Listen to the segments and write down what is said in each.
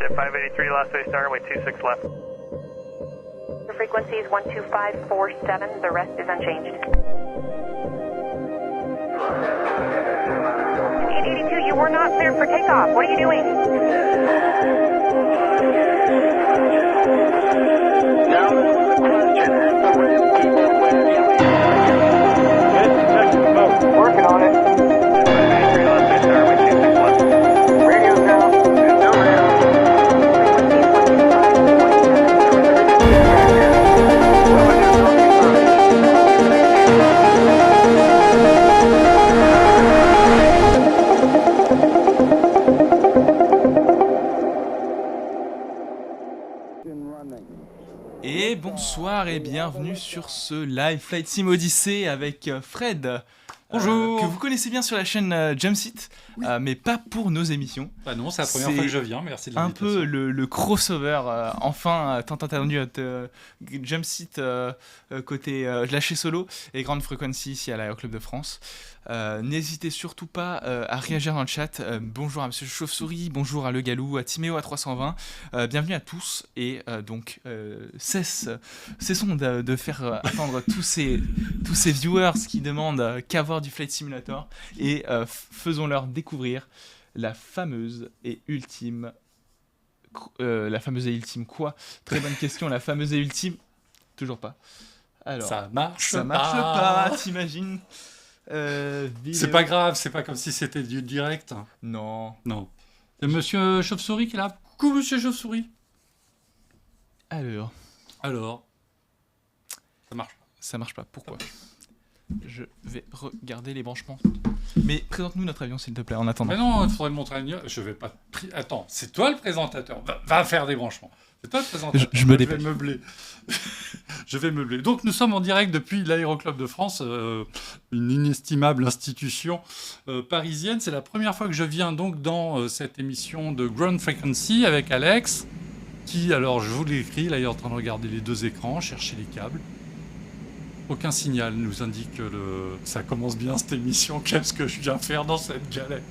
at 583 last way star, runway 26 left. The frequency is 12547, the rest is unchanged. 882, you were not cleared for takeoff. What are you doing? Now the question, working on it. 583 last way star, runway 26 left. Radio down. No radio. Et bonsoir et bienvenue sur ce live Flight Sim Odyssey avec Fred. Bonjour. Que vous connaissez bien sur la chaîne Jumpseat, mais pas pour nos émissions. Bah non, c'est la première fois que je viens, merci de Un l'invitation. peu le crossover, enfin tant attendu à Jumpseat côté lâcher solo et Grande Frequency ici à l'Aéroclub de France. N'hésitez surtout pas à réagir dans le chat. Bonjour à Monsieur Chauve-souris, bonjour à Le Galou, à Timéo à 320. Bienvenue à tous et donc cessons de faire attendre tous ces viewers qui demandent qu'avoir du Flight Simulator et faisons-leur découvrir la fameuse et ultime quoi ? Très bonne question, la fameuse et ultime, toujours pas. Alors, Ça marche pas, t'imagines ? C'est pas grave, c'est pas comme si c'était du direct. Non. Non. C'est Monsieur Chauve-souris qui est là. Coucou Monsieur Chauve-souris. Alors, Ça marche. ça marche pas. Pourquoi ? Je vais regarder les branchements. Mais présente-nous notre avion, s'il te plaît, en attendant. Mais non, il faudrait me montrer une... Je vais pas... Attends, c'est toi le présentateur. Va faire des branchements. C'est toi le présentateur. Je me dépêche. vais meubler. Je vais meubler. Donc nous sommes en direct depuis l'Aéroclub de France, une inestimable institution parisienne. C'est la première fois que je viens donc dans cette émission de Ground Frequency avec Alex, qui, alors je vous l'ai écrit, là il est en train de regarder les deux écrans, chercher les câbles. Aucun signal nous indique que ça commence bien cette émission. Qu'est-ce que je viens faire dans cette galère?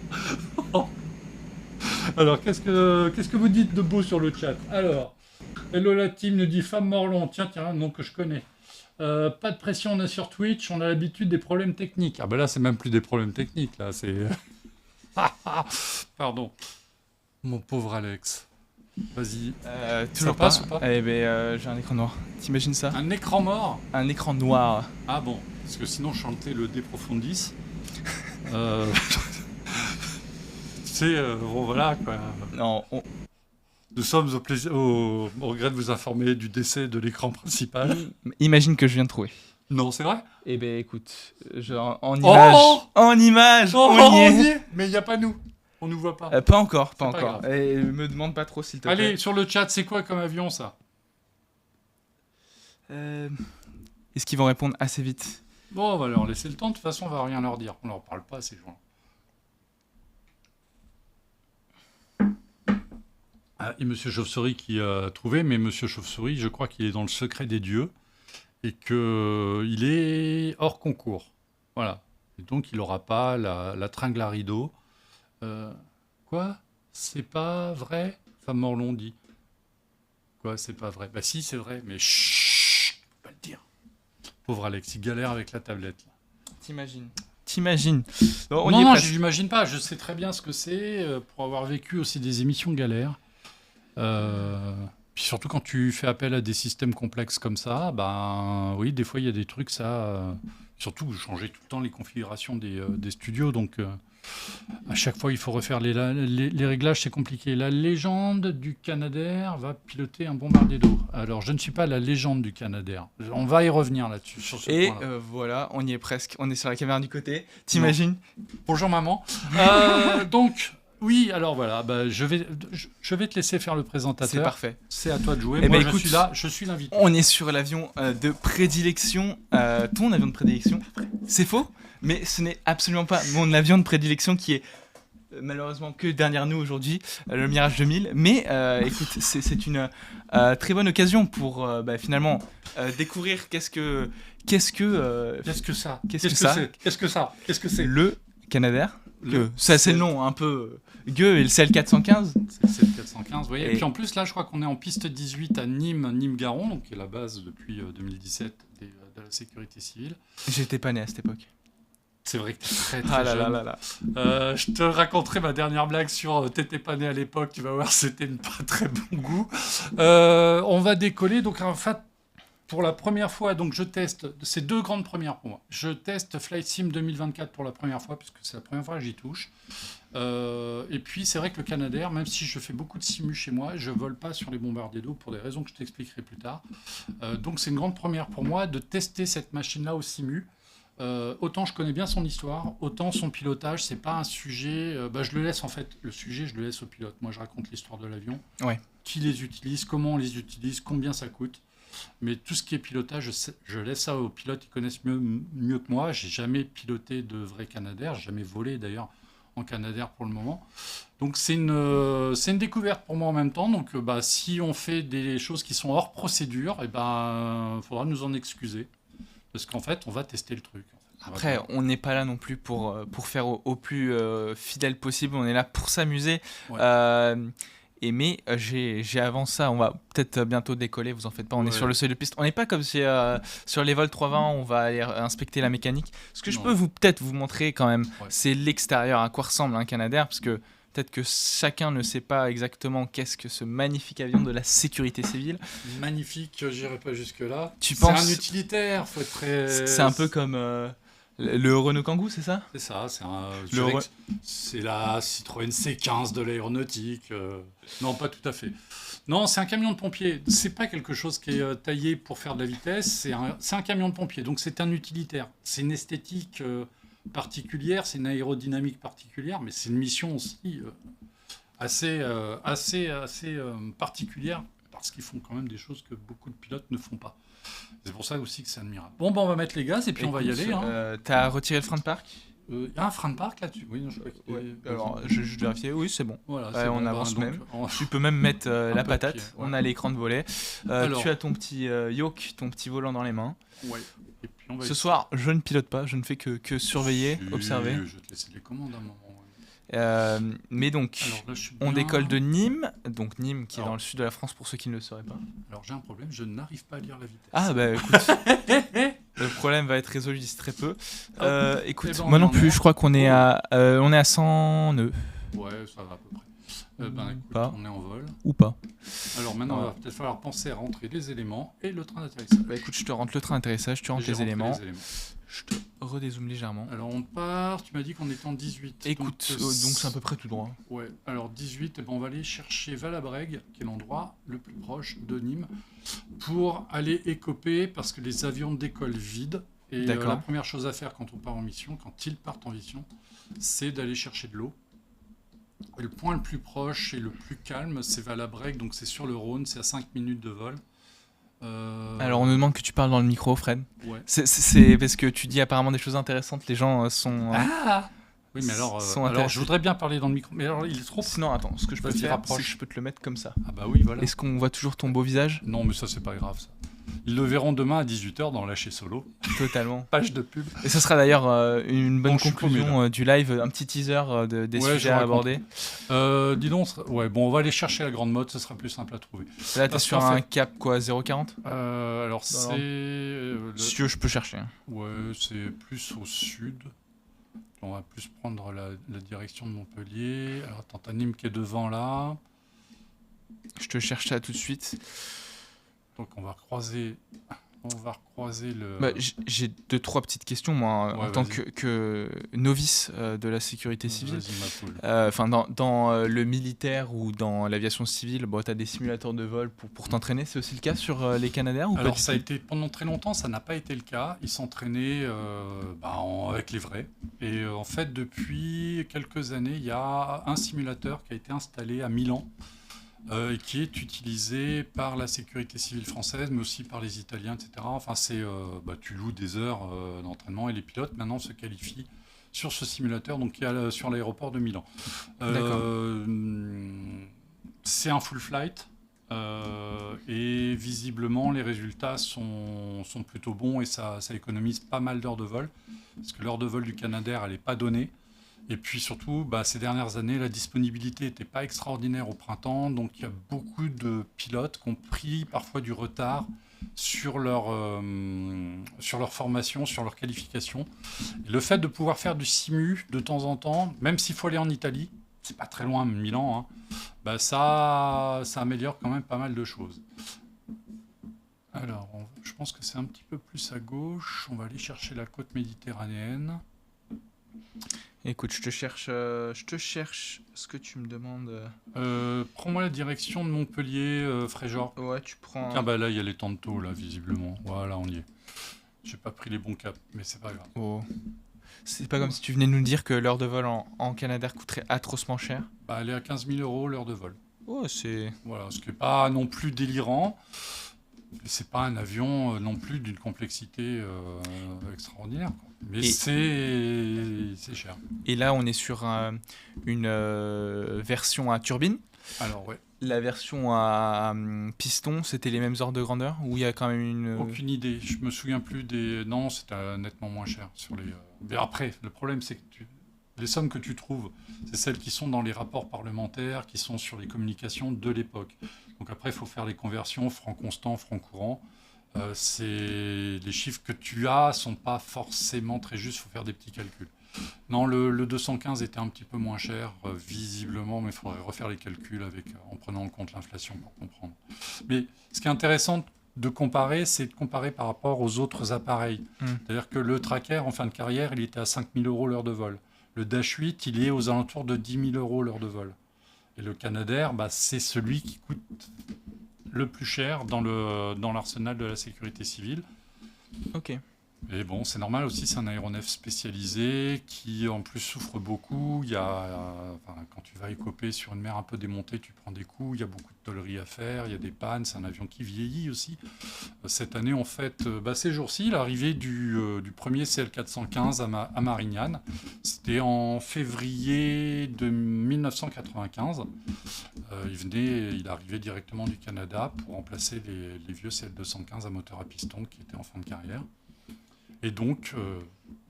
Alors, qu'est-ce que vous dites de beau sur le chat? Alors, Hello la team nous dit Femme Morlon. Tiens, un nom que je connais. Pas de pression, on est sur Twitch, on a l'habitude des problèmes techniques. Ah ben là, c'est même plus des problèmes techniques, là, c'est... Pardon. Mon pauvre Alex. Vas-y. Toujours Ça passe ou pas Eh ben, j'ai un écran noir. T'imagines ça ? Un écran mort? Un écran noir. Ah bon, parce que sinon, je chantais le De Profundis. Tu sais, bon voilà, quoi. Non, Nous sommes au regret de vous informer du décès de l'écran principal. imagine que je viens de trouver. Non, c'est vrai? Eh ben, écoute, en image, en image, on y est. Mais il n'y a pas nous. On nous voit pas. Pas encore. pas grave. Et me demande pas trop, s'il te plaît. Allez, sur le chat, c'est quoi comme avion, ça? Est-ce qu'ils vont répondre assez vite ? Bon, on va leur laisser le temps. De toute façon, on va rien leur dire. On leur parle pas à ces gens. Ah, et Monsieur Chauve-souris qui a trouvé, mais Monsieur Chauve-souris, je crois qu'il est dans le secret des dieux et qu'il est hors concours. Voilà. Et donc, il n'aura pas la tringle à rideau. Quoi? C'est pas vrai? Femme Morlon dit. Quoi, c'est pas vrai? Bah si, c'est vrai, mais chut, je peux pas le dire. Pauvre Alex, il galère avec la tablette. Là. T'imagines. Bon, Non, je n'imagine pas. Je sais très bien ce que c'est pour avoir vécu aussi des émissions galères. Puis surtout quand tu fais appel à des systèmes complexes comme ça, ben oui, des fois il y a des trucs, ça. Surtout changer tout le temps les configurations des studios, donc à chaque fois il faut refaire les réglages, c'est compliqué. La légende du Canadair va piloter un bombardier d'eau. Alors je ne suis pas la légende du Canadair. On va y revenir là-dessus. Sur ce Et point-là. voilà, on y est presque. On est sur la caméra du côté. T'imagines ? Bonjour maman. Donc. Oui, alors voilà, bah, je vais te laisser faire le présentateur. C'est parfait. C'est à toi de jouer. Eh Moi, ben, je écoute, suis là, je suis l'invité. On est sur l'avion de prédilection. Ton avion de prédilection. C'est faux, mais ce n'est absolument pas mon avion de prédilection qui est malheureusement que derrière nous aujourd'hui, le Mirage 2000. Mais écoute, c'est une très bonne occasion pour finalement découvrir qu'est-ce que ça c'est le Canadair? Le Canadair. Gueux. Ça, c'est le nom, un peu. Gueux et le CL415. C'est le 415, vous voyez. Et Et- puis en plus, là, je crois qu'on est en piste 18 à Nîmes, Nîmes-Garon, donc qui est la base depuis 2017 de la sécurité civile. J'étais pas né à cette époque. C'est vrai que t'es très très Ah là jeune. là là là. Je te raconterai ma dernière blague sur t'étais pas né à l'époque, tu vas voir, c'était de pas très bon goût. On va décoller, donc en fait, pour la première fois, donc je teste, c'est 2 grandes premières pour moi. Je teste Flight Sim 2024 pour la première fois, puisque c'est la première fois que j'y touche. Et puis c'est vrai que le Canadair, même si je fais beaucoup de simu chez moi, je vole pas sur les bombardiers d'eau pour des raisons que je t'expliquerai plus tard. Donc c'est une grande première pour moi de tester cette machine-là au simu. Autant je connais bien son histoire, autant son pilotage, c'est pas un sujet. Je le laisse en fait, le sujet, je le laisse au pilote. Moi, je raconte l'histoire de l'avion, Ouais. qui les utilise, comment on les utilise, combien ça coûte. Mais tout ce qui est pilotage, je laisse ça aux pilotes, ils connaissent mieux que moi. J'ai jamais piloté de vrai Canadair, j'ai jamais volé d'ailleurs en Canadair pour le moment. Donc c'est une découverte pour moi en même temps. Donc si on fait des choses qui sont hors procédure, faudra nous en excuser. Parce qu'en fait, on va tester le truc. Après, on n'est pas là non plus pour faire au plus fidèle possible. On est là pour s'amuser. Ouais. Mais j'ai avant ça, on va peut-être bientôt décoller, vous en faites pas, on est Ouais. sur le seuil de piste. On n'est pas comme si sur les vols 320, on va aller inspecter la mécanique. Ce que je Non. peux peut-être vous montrer quand même, Ouais. c'est l'extérieur, à quoi ressemble un Canadair, parce que peut-être que chacun ne sait pas exactement qu'est-ce que ce magnifique avion de la sécurité civile. Magnifique, j'irai pas jusque-là. Tu C'est penses- un utilitaire, faut être très... C'est un peu comme le Renault Kangoo, c'est ça? C'est ça, je Le dirais re- que c'est la Citroën C15 de l'aéronautique. Non, pas tout à fait. Non, c'est un camion de pompier. C'est pas quelque chose qui est taillé pour faire de la vitesse. C'est un camion de pompier, donc c'est un utilitaire. C'est une esthétique particulière, c'est une aérodynamique particulière, mais c'est une mission aussi assez particulière parce qu'ils font quand même des choses que beaucoup de pilotes ne font pas. C'est pour ça aussi que c'est admirable. Bon, on va mettre les gaz et puis on va y aller. Hein. T'as retiré le frein de parc? Il y a un frein de parc là-dessus. Oui, non, je crois qu'il est- Alors, je vais vérifier. Oui, c'est bon. Voilà, Ouais, c'est on bon, avance donc, même. on- Tu peux même mettre Un la peu de patate. pied, On ouais. a l'écran de volet. Alors. Tu as ton petit yoke, ton petit volant dans les mains. Ouais. Et puis on va Ce soir, je ne pilote pas. Je ne fais que surveiller, Si, observer. Je vais te laisser les commandes à un moment. Mais donc, Alors là, je suis on bien- décolle de Nîmes. Donc Nîmes, qui est Alors. dans le sud de la France, pour ceux qui ne le sauraient pas. Alors j'ai un problème, je n'arrive pas à lire la vitesse. Ah bah écoute, le problème va être résolu d'ici très peu. Écoute, Eh ben, moi on non en plus, est. je crois qu'on est à 100 nœuds. Ouais, ça va à peu près. Écoute, Pas. on est en vol. Ou pas. Alors maintenant, Ouais. il va peut-être falloir penser à rentrer les éléments et le train d'atterrissage. Bah écoute, je te rentre le train d'atterrissage, tu rentres J'ai les rentré éléments. les éléments. Je te redézoome légèrement. Alors on part, tu m'as dit qu'on était en 18. Écoute, donc c'est à peu près tout droit. Ouais, alors 18, on va aller chercher Valabrègue, qui est l'endroit le plus proche de Nîmes, pour aller écoper, parce que les avions décollent vides. Et D'accord. la première chose à faire quand on part en mission, quand ils partent en mission, c'est d'aller chercher de l'eau. Et le point le plus proche et le plus calme, c'est Valabrègue, donc c'est sur le Rhône, c'est à 5 minutes de vol. Alors on nous demande que tu parles dans le micro, Fred. Ouais. C'est parce que tu dis apparemment des choses intéressantes, les gens sont... Oui, mais alors, Sont alors intéressés. je voudrais bien parler dans le micro, mais alors il est trop... Sinon, attends, ce que je peux Vas-y, faire, rapproche. c'est que je peux te le mettre comme ça. Ah bah oui, voilà. Est-ce qu'on voit toujours ton beau visage? Non, mais ça, c'est pas grave, ça. Ils le verront demain à 18h dans Lâcher Solo. Totalement. Page de pub. Et ce sera d'ailleurs une bonne Bon, je suis conclusion paumé, du live, un petit teaser des Ouais, sujets je à raconte. aborder. Dis donc, ouais, bon, on va aller chercher la grande mode, ce sera plus simple à trouver. Là, t'es Parce sur qu'en un fait- cap quoi, 0,40? Alors, Non, c'est... Si tu veux, je peux chercher. Hein. Ouais, c'est plus au sud. On va plus prendre la direction de Montpellier. Alors, attends, t'as Nîmes qui est devant, là. Je te cherche ça tout de suite. Donc, on va recroiser le... Bah, j'ai 2-3 petites questions, moi, Ouais, en tant vas-y. que novice de la sécurité civile. Vas-y, ma poule. Enfin, dans le militaire ou dans l'aviation civile, bon, tu as des simulateurs de vol pour t'entraîner. C'est aussi le cas sur les Canadair ou pas Alors du ça a tout été pendant très longtemps, ça n'a pas été le cas. Ils s'entraînaient avec les vrais. Et en fait, depuis quelques années, il y a un simulateur qui a été installé à Milan, et qui est utilisé par la sécurité civile française, mais aussi par les Italiens, etc. Enfin, tu loues des heures d'entraînement et les pilotes maintenant se qualifient sur ce simulateur, donc qui est sur l'aéroport de Milan. C'est un full flight. Et visiblement, les résultats sont plutôt bons et ça économise pas mal d'heures de vol. Parce que l'heure de vol du Canadair, elle n'est pas donnée. Et puis surtout, ces dernières années, la disponibilité n'était pas extraordinaire au printemps, donc il y a beaucoup de pilotes qui ont pris parfois du retard sur leur formation, sur leur qualification. Et le fait de pouvoir faire du simu de temps en temps, même s'il faut aller en Italie, c'est pas très loin, Milan, hein, ça améliore quand même pas mal de choses. Alors, je pense que c'est un petit peu plus à gauche. On va aller chercher la côte méditerranéenne. Écoute, je te cherche ce que tu me demandes. Prends-moi la direction de Montpellier, Fréjord. Ouais, tu prends. Ah là, il y a les Tantos, là, visiblement. Voilà, on y est. J'ai pas pris les bons caps, mais c'est pas grave. Oh. C'est pas comme si tu venais de nous dire que l'heure de vol en Canadair coûterait atrocement cher. Elle est à 15 000 € l'heure de vol. Oh, c'est... Voilà, ce qui n'est pas non plus délirant. C'est pas un avion non plus d'une complexité extraordinaire, quoi. Mais c'est cher. Et là, on est sur une version à turbine. Alors, ouais. La version à piston, c'était les mêmes ordres de grandeur ou il y a quand même une... Aucune idée. Je me souviens plus des... Non, c'était nettement moins cher sur les... Mais après, le problème, c'est que les sommes que tu trouves, c'est celles qui sont dans les rapports parlementaires, qui sont sur les communications de l'époque. Donc après, il faut faire les conversions, francs constants, francs courants. Les chiffres que tu as sont pas forcément très justes, il faut faire des petits calculs. Non, le 215 était un petit peu moins cher, visiblement, mais il faudrait refaire les calculs en prenant en compte l'inflation pour comprendre. Mais ce qui est intéressant de comparer, c'est de comparer par rapport aux autres appareils. C'est-à-dire que le Tracker, en fin de carrière, il était à 5 000 € l'heure de vol. Le Dash 8, il est aux alentours de 10 000 € l'heure de vol. Et le Canadair, c'est celui qui coûte le plus cher dans l'arsenal de la sécurité civile. Ok. Et bon, c'est normal aussi, c'est un aéronef spécialisé qui en plus souffre beaucoup. Quand tu vas écoper sur une mer un peu démontée, tu prends des coups, il y a beaucoup de tôleries à faire, il y a des pannes, c'est un avion qui vieillit aussi. Cette année, on fête ces jours-ci l'arrivée du premier CL415 à Marignane. C'était en février de 1995. Il arrivait directement du Canada pour remplacer les vieux CL215 à moteur à piston qui étaient en fin de carrière. Et donc,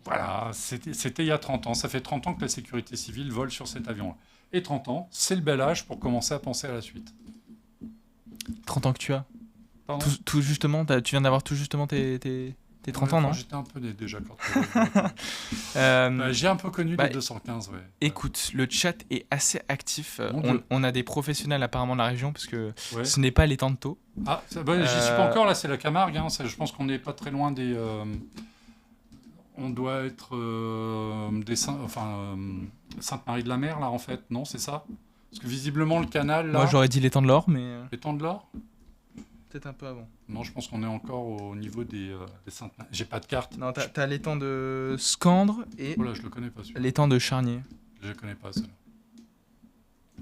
voilà, c'était il y a 30 ans. Ça fait 30 ans que la sécurité civile vole sur cet avion-là. Et 30 ans, c'est le bel âge pour commencer à penser à la suite. 30 ans que tu as. Pardon ? Tout justement, tu viens d'avoir tout justement tes 30 ans, non ? J'étais un peu né déjà quand j'ai un peu connu les 215, ouais. Écoute, le chat est assez actif. Dieu. On a des professionnels apparemment de la région, parce que ce n'est pas les Tantos. Ah, j'y suis pas encore, là, c'est la Camargue. Hein, je pense qu'on n'est pas très loin des... on doit être Sainte-Marie-de-la-Mer, là, en fait. Non, c'est ça ? Parce que visiblement, le canal, là... Moi, j'aurais dit l'étang de l'Or, mais... L'étang de l'Or ? Peut-être un peu avant. Non, je pense qu'on est encore au niveau des Sainte-Marie. J'ai pas de carte. Non, t'as l'étang de Scandre et Oh là, je le connais pas, celui-là. l'étang de Charnier. Je le connais pas, celui-là.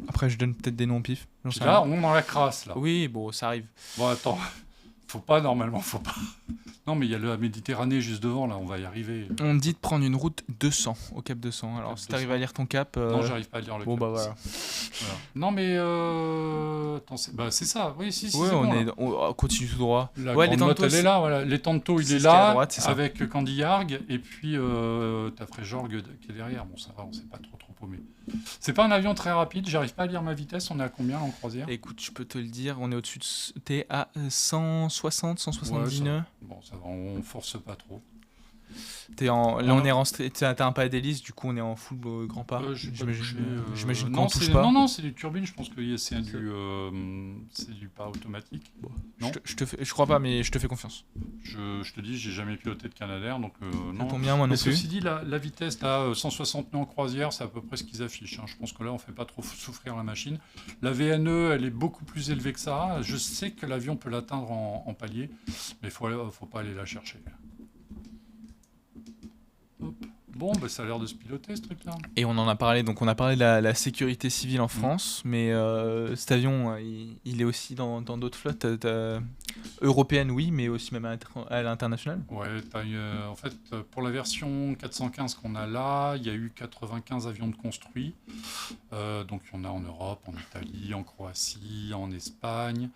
Après, je donne peut-être des noms au pif. Là, on est dans la crasse, là. Oui, bon, ça arrive. Bon, attends. Faut pas. Non, mais il y a la Méditerranée juste devant, là, on va y arriver. On dit de prendre une route 200, au cap 200. Alors, si t'arrives à lire ton cap... Non, j'arrive pas à lire le cap. Bon, voilà. Non, mais... Attends, c'est ça. Oui, si, ouais, on continue tout droit. La ouais, grande motte, elle est là, voilà. Les Tantos, il est là, avec Candiargue, et puis t'as Fréjorgue qui est derrière. Bon, ça va, on s'est pas trop paumé. C'est pas un avion très rapide, j'arrive pas à lire ma vitesse. On est à combien là, en croisière ? Écoute, je peux te le dire, on est au-dessus de... T'es à 160, 170 nœuds. Bon, ça va, on force pas trop. Là, on est rentré. T'as un pas d'hélice, du coup, on est en full grand pas. J'imagine qu'on touche pas. Non, c'est du turbine, je pense que c'est du pas automatique. Bon. Non, je crois pas, mais je te fais confiance. Je te dis, j'ai jamais piloté de Canadair, donc non. Ça tombe bien, moi non plus. Ceci dit, la vitesse, là, 160 nœuds en croisière, c'est à peu près ce qu'ils affichent. Hein. Je pense que là, on fait pas trop souffrir la machine. La VNE, elle est beaucoup plus élevée que ça. Je sais que l'avion peut l'atteindre en palier, mais faut pas aller la chercher. Hop. Bon, ça a l'air de se piloter ce truc-là. Et on en a parlé, donc on a parlé de la sécurité civile en France, mais cet avion, il est aussi dans d'autres flottes européennes, oui, mais aussi même à l'international. Ouais, en fait, pour la version 415 qu'on a là, il y a eu 95 avions de construits. Donc il y en a en Europe, en Italie, en Croatie, en Espagne.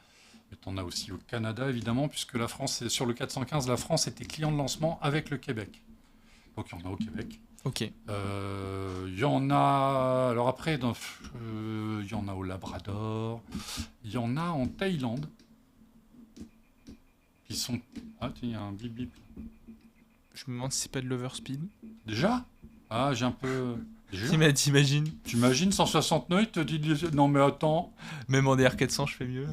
Mais on a aussi au Canada, évidemment, puisque la France, sur le 415, la France était client de lancement avec le Québec. Donc il y en a au Québec. Ok. Il y en a. Alors après, il y en a au Labrador. Il y en a en Thaïlande. Qui sont. Ah, tiens, il y a un bip bip. Je me demande si c'est pas de l'overspeed. Déjà? Ah, j'ai un peu. Déjà? T'imagines? T'imagines 160 nœuds, te dit non mais attends. Même en DR400, je fais mieux.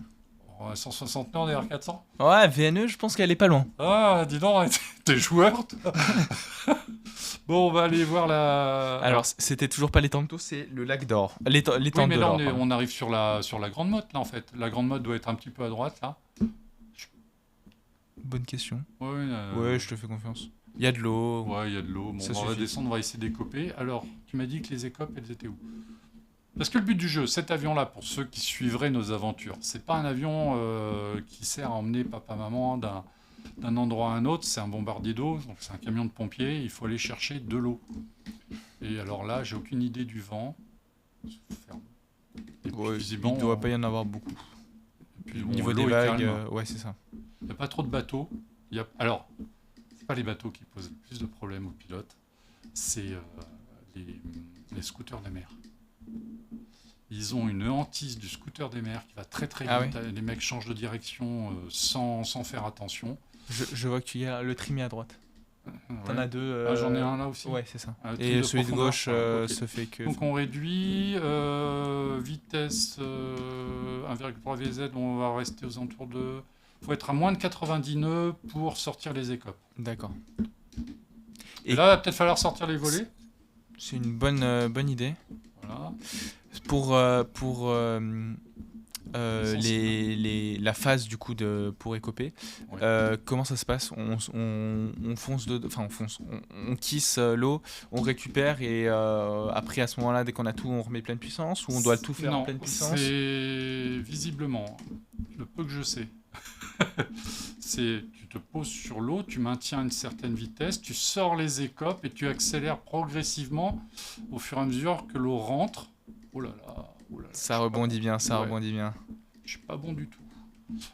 160 nœuds en DR400? Ouais, VNE, je pense qu'elle est pas loin. Ah, dis donc, t'es joueur toi. Bon, on va aller voir la. Alors, c'était toujours pas l'étang, c'est le lac d'or. L'étang Oui, mais de là, l'or. on arrive sur la grande motte, là, en fait. La grande motte doit être un petit peu à droite, là. Bonne question. Ouais, Ouais, je te fais confiance. Il y a de l'eau. Ouais, il y a de l'eau. Bon, Ça on va suffit. descendre, on va essayer d'écoper. Alors, tu m'as dit que les écopes, elles étaient où? Parce que le but du jeu, cet avion-là, pour ceux qui suivraient nos aventures, c'est pas un avion qui sert à emmener papa-maman d'un endroit à un autre, c'est un bombardier d'eau, donc c'est un camion de pompiers, il faut aller chercher de l'eau. Et alors là, j'ai aucune idée du vent. Et puis, Ouais, visiblement, il doit pas y en avoir beaucoup. et puis, Au bon, niveau l'eau des est vagues, calme. ouais, c'est ça. Il n'y a pas trop de bateaux. Alors, c'est pas les bateaux qui posent le plus de problèmes aux pilotes, c'est les scooters des mers. Ils ont une hantise du scooter des mers qui va très très Ah vite. Les mecs changent de direction sans faire attention. Je vois que tu y as le trim à droite. T'en as deux. Ah, j'en ai un là aussi. Ouais, c'est ça. Ah, trim Et de celui de profondeur. gauche Ah, ok. se fait que. Donc on réduit vitesse 1,3 VZ, on va rester aux alentours de. Il faut être à moins de 90 nœuds pour sortir les écopes. D'accord. Et là, il va peut-être falloir sortir les volets. C'est une bonne idée. Voilà. Pour la phase du coup pour écoper, Ouais. comment ça se passe? On fonce on kisse l'eau, on récupère et après à ce moment-là, dès qu'on a tout, on remet pleine puissance ou on doit tout faire en Non, pleine puissance? c'est visiblement, le peu que je sais, c'est tu te poses sur l'eau, tu maintiens une certaine vitesse, tu sors les écopes et tu accélères progressivement au fur et à mesure que l'eau rentre. Oh là là, oh là là, Ça rebondit bien, ça Ouais. rebondit bien. Je suis pas bon du tout.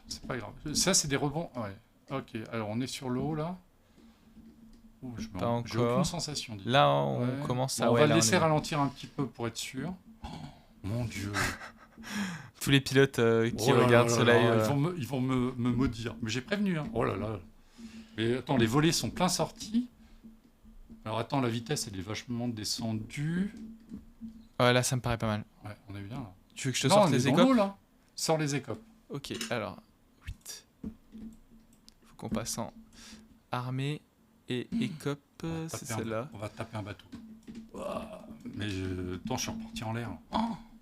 C'est pas grave. Ça, c'est des rebonds. Ouais. Ok. Alors, on est sur l'eau là. Ouh, j'ai Pas aucune encore. sensation. dis. Là, on Ouais. commence Bon, à. on ouais, va le là, laisser est- ralentir un petit peu pour être sûr. Oh, mon Dieu. Tous les pilotes qui Oh là regardent là ce là live. là, ils vont me maudire. Mais j'ai prévenu. Hein. Oh là là. Mais attends, les volets sont plein sortis. Alors attends, la vitesse, elle est vachement descendue. Ouais, là, ça me paraît pas mal. Ouais, on est bien là. Tu veux que je te Non, sorte on est les dans écopes? l'eau, là. Sors les écopes. Ok, alors 8. Faut qu'on passe en armée et écope, c'est celle-là. On va taper un bateau. Ouah, mais attends, je suis reparti en l'air. Oh,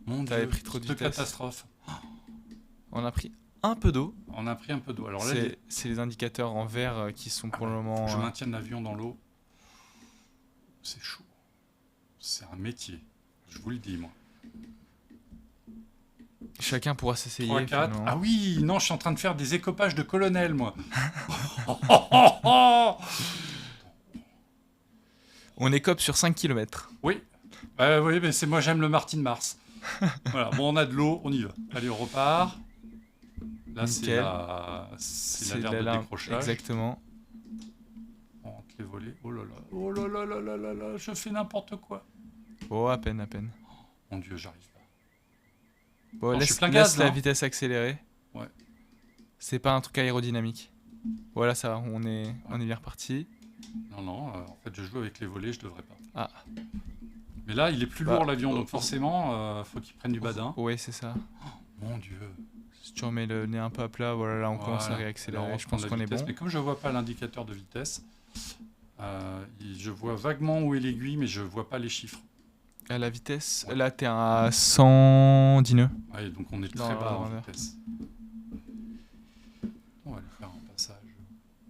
mon T'avais Dieu, pris trop de cette vitesse. catastrophe. On a pris un peu d'eau. On a pris un peu d'eau. Alors là, C'est les indicateurs en vert qui sont pour le moment. je maintiens l'avion dans l'eau. C'est chaud. C'est un métier. Je vous le dis, moi. Chacun pourra s'essayer. 3, 4. finalement. Ah oui, non, je suis en train de faire des écopages de colonel, moi. On écope sur 5 km. Oui. Oui, mais c'est moi, j'aime le Martin Mars. Voilà. Bon, on a de l'eau, on y va. Allez, on repart. Là, c'est Nickel. la de de décrochage. Exactement. On rentre les volets. Oh là là. Oh là là là là là là. Je fais n'importe quoi. Oh, à peine, à peine. Mon Dieu, j'arrive pas. Bon, je laisse, suis plein laisse gaz, la là. vitesse accélérée. Ouais. C'est pas un truc aérodynamique. Voilà, ça va, on est bien reparti. Non, en fait, je joue avec les volets, je devrais pas. Ah. Mais là, il est plus Bah, lourd, l'avion, donc forcément, faut qu'il prenne du badin. Ouais, c'est ça. Mon Dieu. Si tu remets le nez un peu à plat, voilà, là on commence à Voilà. réaccélérer. Alors, on Je pense prend qu'on la est vitesse, bon. Mais comme je vois pas l'indicateur de vitesse, je vois vaguement où est l'aiguille, mais je vois pas les chiffres. À la vitesse, Ouais. là t'es à 110 nœuds. Ouais, donc on est Dans très la bas en grandeur. vitesse. On va aller faire un passage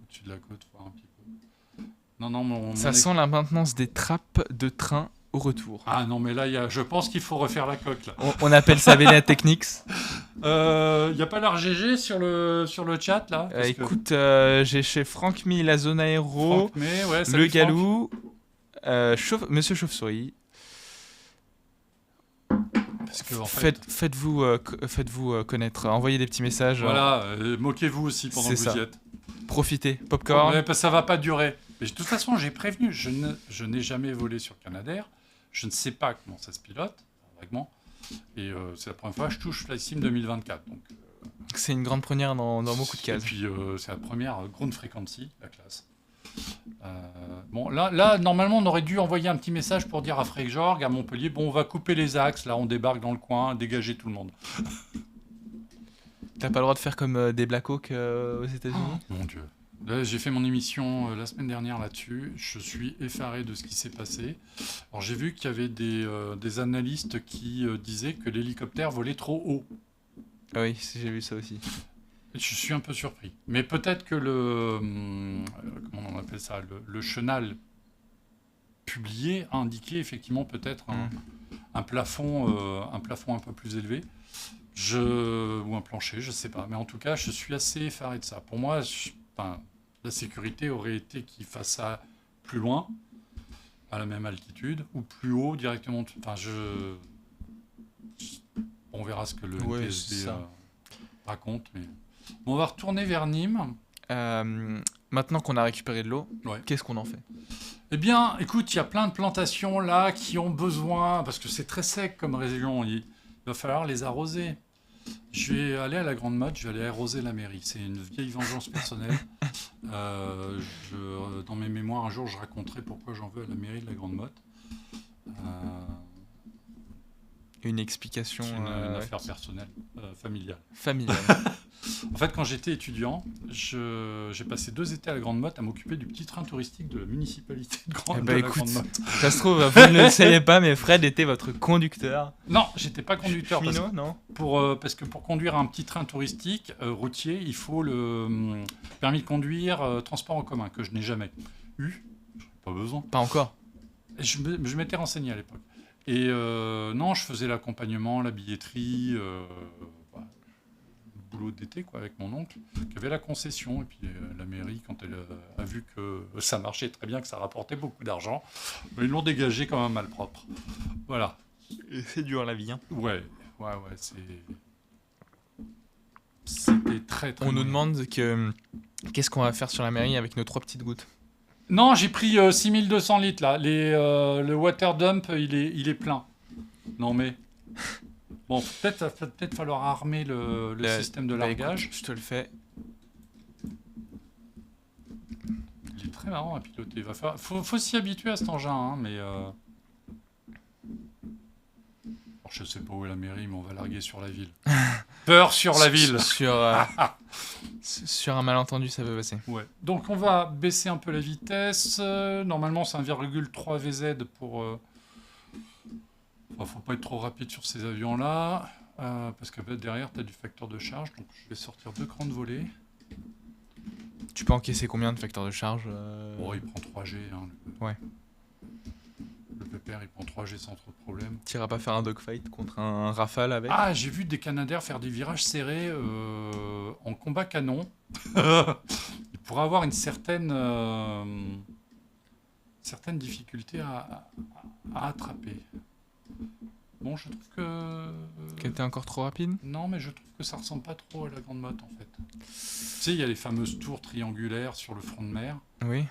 au-dessus de la côte, voir un petit peu. Non, mon Ça sent la maintenance des trappes de train au retour. Ah non, mais là, je pense qu'il faut refaire la coque, là. On appelle ça VNA Technics. Il n'y a pas l'RGG sur le chat, là parce que Écoute, j'ai chez Franck Mi la zone aéro, Franck May, ouais, le salut, Franck. Galou, Monsieur Chauve-souris. Parce que, en fait, Faites-vous connaître, envoyez des petits messages. voilà, moquez-vous aussi pendant C'est que vous ça. y êtes. Profitez, popcorn. Ouais, parce que ça va pas durer. Mais de toute façon, j'ai prévenu, je n'ai jamais volé sur Canadair. Je ne sais pas comment ça se pilote, vaguement. Et c'est la première fois que je touche Flight Sim 2024. Donc, C'est une grande première dans beaucoup de et cases. puis, c'est la première ground frequency, la classe. Bon, là, normalement, on aurait dû envoyer un petit message pour dire à Fréjorg, à Montpellier, bon, on va couper les axes, là, on débarque dans le coin, dégager tout le monde. T'as pas le droit de faire comme des Black Hawk aux États-Unis? Mon Dieu. Là, j'ai fait mon émission la semaine dernière là-dessus. Je suis effaré de ce qui s'est passé. Alors, j'ai vu qu'il y avait des analystes qui disaient que l'hélicoptère volait trop haut. Ah oui, j'ai vu ça aussi. Je suis un peu surpris. Mais peut-être que comment on appelle ça, le chenal publié a indiqué effectivement peut-être un plafond un peu plus élevé. Ou un plancher, je sais pas. Mais en tout cas, je suis assez effaré de ça. Pour moi, la sécurité aurait été qu'il fasse ça plus loin, à la même altitude, ou plus haut directement. On verra ce que le NTSB raconte. Mais... Bon, on va retourner vers Nîmes. Maintenant qu'on a récupéré de l'eau, Ouais. qu'est-ce qu'on en fait? Eh bien, écoute, il y a plein de plantations là qui ont besoin, parce que c'est très sec comme région, il va falloir les arroser. Je vais aller à la Grande Motte, je vais aller arroser la mairie. C'est une vieille vengeance personnelle. Dans mes mémoires, un jour, je raconterai pourquoi j'en veux à la mairie de la Grande Motte. Une explication C'est une affaire personnelle, familiale. familiale. En fait, quand j'étais étudiant, j'ai passé 2 étés à la Grande Motte à m'occuper du petit train touristique de la municipalité de Eh de ben, la écoute, Grande Motte. Ça se trouve, vous ne le saviez pas, mais Fred était votre conducteur. Non, j'étais pas conducteur. Cheminot, non? Parce que pour conduire un petit train touristique routier, il faut le permis de conduire transport en commun, que je n'ai jamais eu. Pas besoin. Pas encore. Et je m'étais renseigné à l'époque. Et non, je faisais l'accompagnement, la billetterie, le boulot d'été quoi, avec mon oncle, qui avait la concession. Et puis la mairie, quand elle a vu que ça marchait très bien, que ça rapportait beaucoup d'argent, ils l'ont dégagé comme un malpropre. Voilà. C'est dur la vie. Hein. Ouais, c'était très On nous moyen. demande qu'est-ce qu'on va faire sur la mairie avec nos 3 petites gouttes. Non, j'ai pris 6200 litres là. Le water dump, il est plein. Non mais... Bon, peut-être falloir armer le système de largage. Écoute, je te le fais. Il est très marrant à piloter. Faut s'y habituer à cet engin, hein, mais... Alors, je sais pas où est la mairie, mais on va larguer sur la ville. Peur sur la ville. Sur un malentendu, ça peut passer. Ouais. Donc on va baisser un peu la vitesse. Normalement, c'est 1,3 VZ pour... faut pas être trop rapide sur ces avions-là. Parce que derrière, tu as du facteur de charge. Donc je vais sortir 2 crans de volée. Tu peux encaisser combien de facteurs de charge Bon, il prend 3G. Hein, Ouais. Le PPR, il prend 3G sans trop de problème. Tu iras pas faire un dogfight contre un Rafale avec? Ah, j'ai vu des Canadair faire des virages serrés en combat canon. Il pourrait avoir une certaine difficulté à attraper. Bon, je trouve que... Qu'elle était encore trop rapide? Non, mais je trouve que ça ressemble pas trop à la Grande Motte, en fait. Tu sais, il y a les fameuses tours triangulaires sur le front de mer. Oui.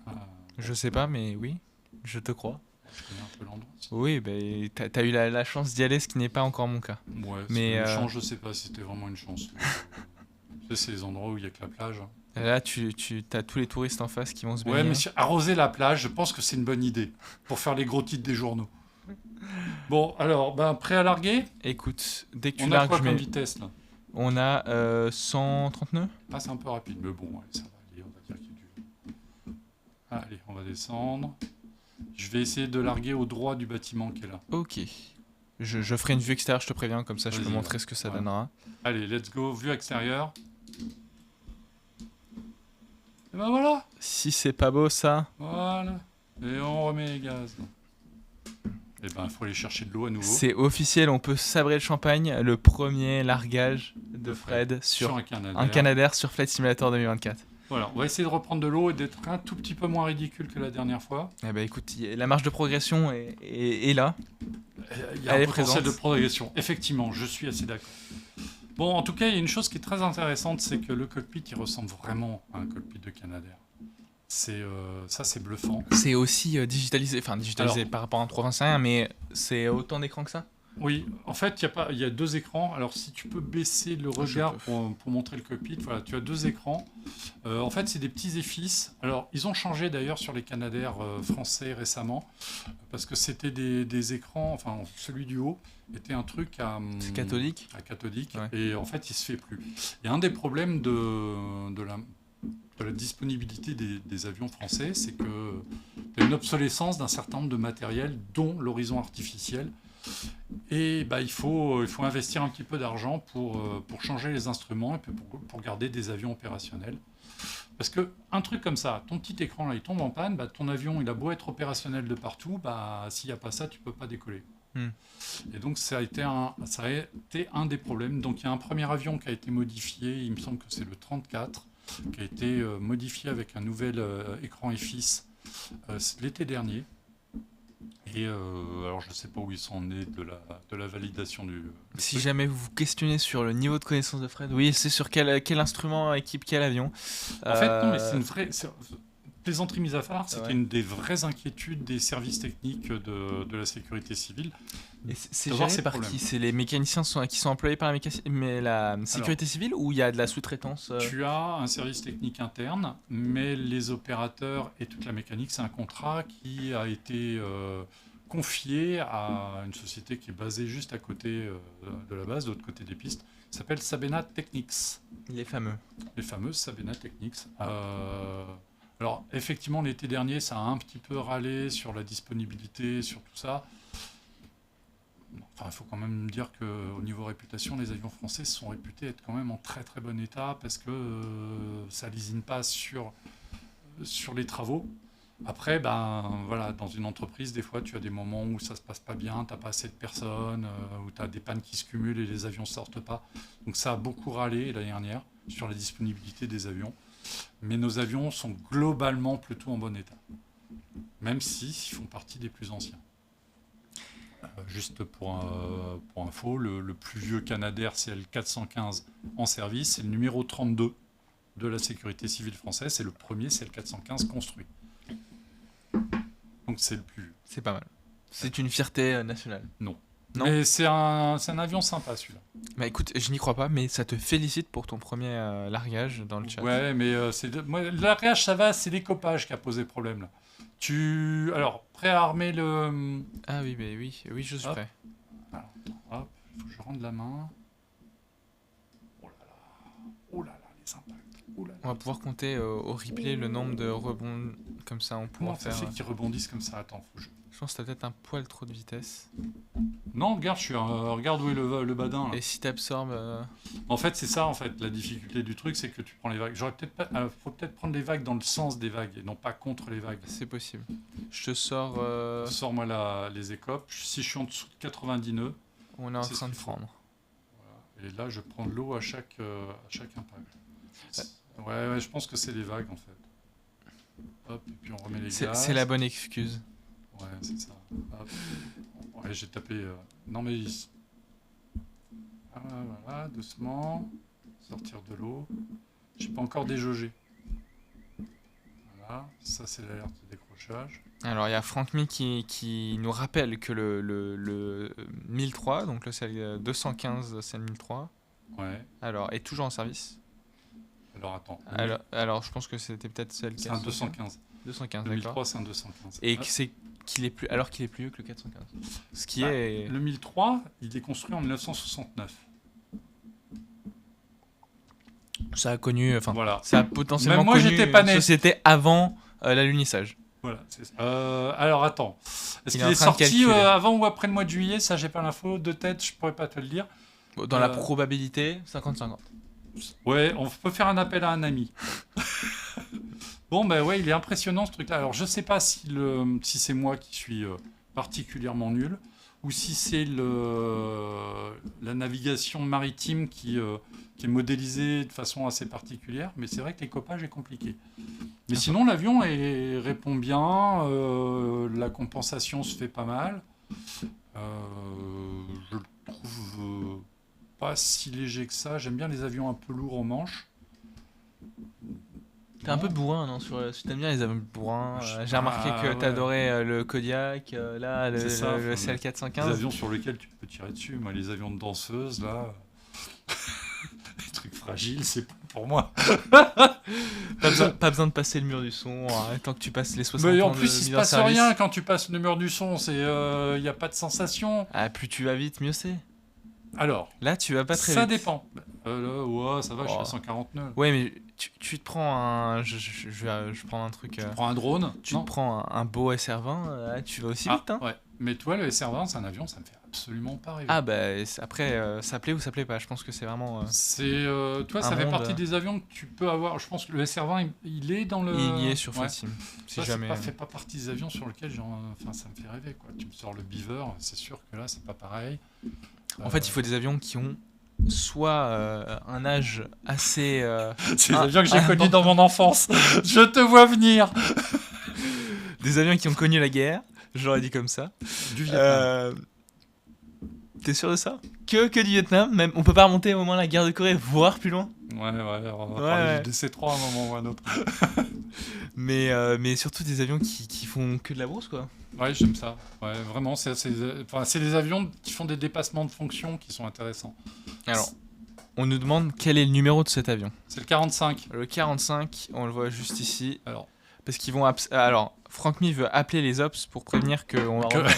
Euh, Je sais pas, mais oui. Je te crois. je connais un peu l'endroit. Oui, ben, t'as eu la chance d'y aller, ce qui n'est pas encore mon cas. Ouais, Mais, c'est une chance, je sais pas si c'était vraiment une chance. Tu sais, c'est les endroits où il y a que la plage. Là, tu as tous les touristes en face qui vont se baigner. Ouais, mais arroser la plage, je pense que c'est une bonne idée pour faire les gros titres des journaux. Bon, alors, prêt à larguer? Écoute, dès que tu On a largues, quoi je comme mets... vitesse, là? On a 130 nœuds. Ah, c'est un peu rapide, mais bon, allez, ça va aller, on va dire qu'il y a du... Allez, on va descendre. Je vais essayer de larguer au droit du bâtiment qui est là. Ok. Je ferai une vue extérieure, je te préviens, comme ça je peux Vas-y, montrer ouais. ce que ça Ouais. donnera. Allez, let's go, vue extérieure. Et ben voilà, Si c'est pas beau ça, voilà. Et on remet les gaz. Et ben, il faut aller chercher de l'eau à nouveau. c'est officiel, on peut sabrer le champagne, le premier largage de Fred sur un Canadair. un Canadair sur Flight Simulator 2024. Voilà, on va essayer de reprendre de l'eau et d'être un tout petit peu moins ridicule que la dernière fois. Eh ben écoute, la marge de progression est là. Il y a Elle un est potentiel présente. de progression. Effectivement, je suis assez d'accord. Bon, en tout cas, il y a une chose qui est très intéressante, c'est que le cockpit, il ressemble vraiment à un cockpit de Canadair. Ça, c'est bluffant. C'est aussi digitalisé, Alors- par rapport à un 321, mais c'est autant d'écrans que ça? Oui, en fait, il y a deux écrans. Alors, si tu peux baisser le regard pour montrer le cockpit, voilà, tu as deux écrans. En fait, c'est des petits EFIS. Alors, ils ont changé d'ailleurs sur les Canadair français récemment, parce que c'était des écrans, enfin, celui du haut était un truc C'est catholique? à cathodique, Ouais. et en fait, il se fait plus. Et un des problèmes de la disponibilité des avions français, c'est que il y a une obsolescence d'un certain nombre de matériels, dont l'horizon artificiel. Et il faut investir un petit peu d'argent pour changer les instruments et puis pour garder des avions opérationnels. Parce que un truc comme ça, ton petit écran là, il tombe en panne, ton avion, il a beau être opérationnel de partout, s'il n'y a pas ça, tu peux pas décoller. Et donc ça a été un des problèmes. Donc il y a un premier avion qui a été modifié, il me semble que c'est le 34, qui a été modifié avec un nouvel écran EFIS l'été dernier. Et alors je ne sais pas où ils sont nés de la validation du Si truc. jamais vous vous questionnez sur le niveau de connaissance de Fred, oui, c'est sur quel instrument équipe quel avion. En fait, non, mais c'est une vraie... Plaisanterie mise à part, c'était Ouais. une des vraies inquiétudes des services techniques de la sécurité civile. Et c'est d'avoir géré ces par problèmes. qui? C'est les mécaniciens qui sont employés par la sécurité civile, ou il y a de la sous-traitance Tu as un service technique interne, mais les opérateurs et toute la mécanique, c'est un contrat qui a été confié à une société qui est basée juste à côté de la base, de l'autre côté des pistes, qui s'appelle Sabena Technics. les fameux? Les fameuses Sabena Technics. Alors, effectivement, l'été dernier, ça a un petit peu râlé sur la disponibilité, sur tout ça. Enfin, il faut quand même dire qu'au niveau réputation, les avions français sont réputés être quand même en très très bon état parce que ça lésine pas sur les travaux. Après, voilà, dans une entreprise, des fois, tu as des moments où ça se passe pas bien, tu n'as pas assez de personnes, où tu as des pannes qui se cumulent et les avions sortent pas. Donc ça a beaucoup râlé l'année dernière sur la disponibilité des avions. Mais nos avions sont globalement plutôt en bon état, même s'ils font partie des plus anciens. Juste pour info, le plus vieux Canadair CL415 en service, c'est le numéro 32 de la sécurité civile française. C'est le premier CL415 construit. Donc c'est le plus vieux. C'est pas mal. C'est une fierté nationale. Non. Mais c'est un avion sympa celui-là. Bah écoute, je n'y crois pas, mais ça te félicite pour ton premier largage dans le chat. Ouais, mais moi, l'arrière, ça va, c'est l'écopage qui a posé problème là. Alors, prêt à armer le... Ah oui, mais oui, je suis Hop. prêt. Alors, attends, hop, il faut que je rende la main. Oh là là, les impacts. Oh là là. On va pouvoir compter au replay le nombre de rebonds, comme ça on Comment pourra ça faire. fait qu'ils rebondissent comme ça? Attends, faut que je... Je pense que t'as peut-être un poil trop de vitesse. Non, regarde, regarde où est le badin là. Et si t'absorbes. En fait, c'est ça, en fait, la difficulté du truc, c'est que tu prends les vagues. Faut peut-être prendre les vagues dans le sens des vagues et non pas contre les vagues. C'est possible. Je te sors. Sors-moi les écopes. Si je suis en dessous de 90 nœuds, On est en c'est train ce de qu'il faut. prendre. et là, je prends de l'eau à chaque impact. Ouais, je pense que c'est les vagues, en fait. Hop, et puis on remet les gaz. C'est la bonne excuse. Ouais, c'est ça. Hop. Ouais, j'ai tapé... Non, mais... Voilà, doucement. Sortir de l'eau. J'ai pas encore déjaugé. Voilà, ça c'est l'alerte de décrochage. Alors il y a Franck Mi qui nous rappelle que le 1003, donc le CL215 CL1003, Ouais, alors est toujours en service. alors attends. Alors je pense que c'était peut-être celle C'est un 215. 215, Le d'accord. 1003, c'est un 215. Et Hop. que c'est qu'il est plus alors qu'il est plus vieux que le 415. Ce qui Bah, est Le 1003, il est construit en 1969. ça a connu enfin Voilà. ça a potentiellement Même moi, connu j'étais pas une né. société avant l'alunissage. Voilà, c'est ça. Alors attends. Est-ce Il qu'il est en est train de sorti calculer. avant ou après le mois de juillet? Ça, j'ai pas l'info. De tête, je pourrais pas te le dire. Bon, dans la Euh, probabilité 50-50. Ouais, on peut faire un appel à un ami. Bon, ben ouais, il est impressionnant ce truc-là. Alors, je sais pas si c'est moi qui suis particulièrement nul ou si c'est la navigation maritime qui est modélisée de façon assez particulière, mais c'est vrai que l'écopage est compliqué. Mais sinon, l'avion répond bien, la compensation se fait pas mal. Je le trouve pas si léger que ça. J'aime bien les avions un peu lourds au manche. T'es un peu bourrin, non? Si t'aimes bien les avions bourrins. J'ai remarqué que ouais. t'adorais le Kodiak, là, C'est ça, le faut- CL415. Les avions sur lesquels tu peux tirer dessus. Moi, les avions de danseuses, là. Les trucs fragiles, c'est pas pour moi. Pas besoin de passer le mur du son, tant que tu passes les 60 Mais ans en plus, de il se mise en passe service. rien quand tu passes le mur du son. Il n'y a pas de sensation. Ah, plus tu vas vite, mieux c'est. Alors, Là, tu vas pas très ça vite. dépend. Là, ouais, ça va, je suis à Oh. 149. Ouais, mais tu te prends un... Je prends un truc... Tu prends un drone. tu non te prends un beau SR20, tu vas aussi vite, hein. ouais. Mais toi, le SR20, c'est un avion, ça me fait absolument pas rêver. Ah, bah, après, ça plaît ou ça plaît pas. Je pense que c'est vraiment... Toi, ça un fait monde, partie des avions que tu peux avoir. Je pense que le SR20, il est dans le. il y est sur Ouais. Flight Sim. Si Ça, jamais... fait pas partie des avions sur lesquels enfin, ça me fait rêver. Quoi. Tu me sors le Beaver, c'est sûr que là, c'est pas pareil. En fait, il faut des avions qui ont soit un âge assez... C'est les Ah, avions que j'ai ah, connus bon. dans mon enfance. Je te vois venir. des avions qui ont connu la guerre, je l'aurais dit comme ça. Du Vietnam. T'es sûr de ça que du Vietnam, même on peut pas remonter au moins la guerre de Corée, voire plus loin. Ouais, on va Ouais, parler ouais. du DC-3 à un moment ou à un autre. Mais surtout des avions qui font que de la brousse, quoi. Ouais, j'aime ça. Ouais, vraiment, c'est des avions qui font des dépassements de fonction qui sont intéressants. Alors, on nous demande quel est le numéro de cet avion. C'est le 45. Le 45, on le voit juste ici. Alors, Parce qu'ils vont... Alors, Franck Mi veut appeler les Ops pour prévenir qu'on va Que- revenir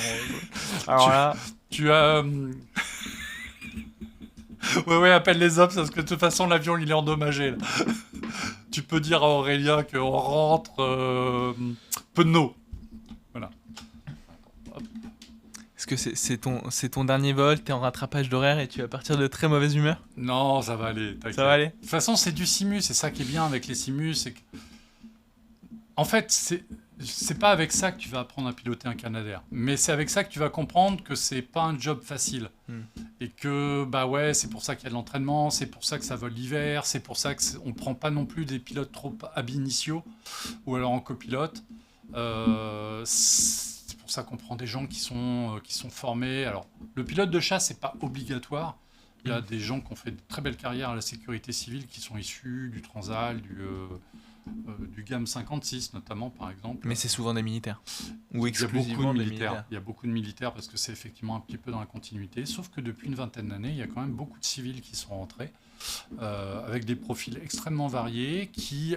Alors là... tu as. Ouais, appelle les Ops parce que de toute façon, l'avion il est endommagé. Là. Tu peux dire à Aurélien qu'on rentre penaud. Voilà. Est-ce que c'est ton dernier vol, t'es en rattrapage d'horaire et tu vas partir de très mauvaise humeur? Non, ça va aller. T'inquiète. Ça va aller? De toute façon, c'est du simu. C'est ça qui est bien avec les simus. C'est que... En fait, c'est pas avec ça que tu vas apprendre à piloter un Canadair. Mais c'est avec ça que tu vas comprendre que c'est pas un job facile. Et que, bah ouais, c'est pour ça qu'il y a de l'entraînement, c'est pour ça que ça vole l'hiver, c'est pour ça qu'on prend pas non plus des pilotes trop ab initio ou alors en copilote. C'est pour ça qu'on prend des gens qui sont formés. Alors, le pilote de chasse, c'est pas obligatoire. Il y a des gens qui ont fait de très belles carrières à la sécurité civile qui sont issus du Transal, du GAM 56 notamment, par exemple. Mais c'est souvent des militaires. Ou Il y a exclusivement beaucoup de des militaires. militaires. Il y a beaucoup de militaires parce que c'est effectivement un petit peu dans la continuité. Sauf que depuis une vingtaine d'années, il y a quand même beaucoup de civils qui sont rentrés avec des profils extrêmement variés qui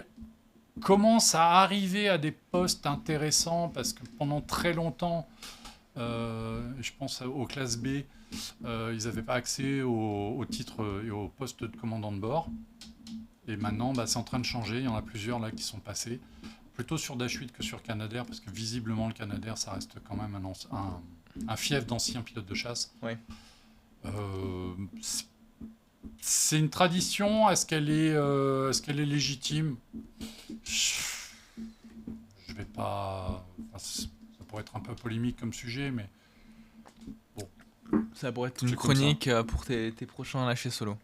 commencent à arriver à des postes intéressants parce que pendant très longtemps, je pense aux classes B, ils n'avaient pas accès au titre et au poste de commandant de bord. Et maintenant, c'est en train de changer. Il y en a plusieurs là qui sont passés. Plutôt sur Dash 8 que sur Canadair, parce que visiblement, le Canadair, ça reste quand même un fief d'anciens pilotes de chasse. Ouais. C'est une tradition. Est-ce qu'elle est légitime? Je vais pas... ça pourrait être un peu polémique comme sujet, mais... Ça pourrait être C'est une comme ça. chronique pour tes prochains lâchers solo.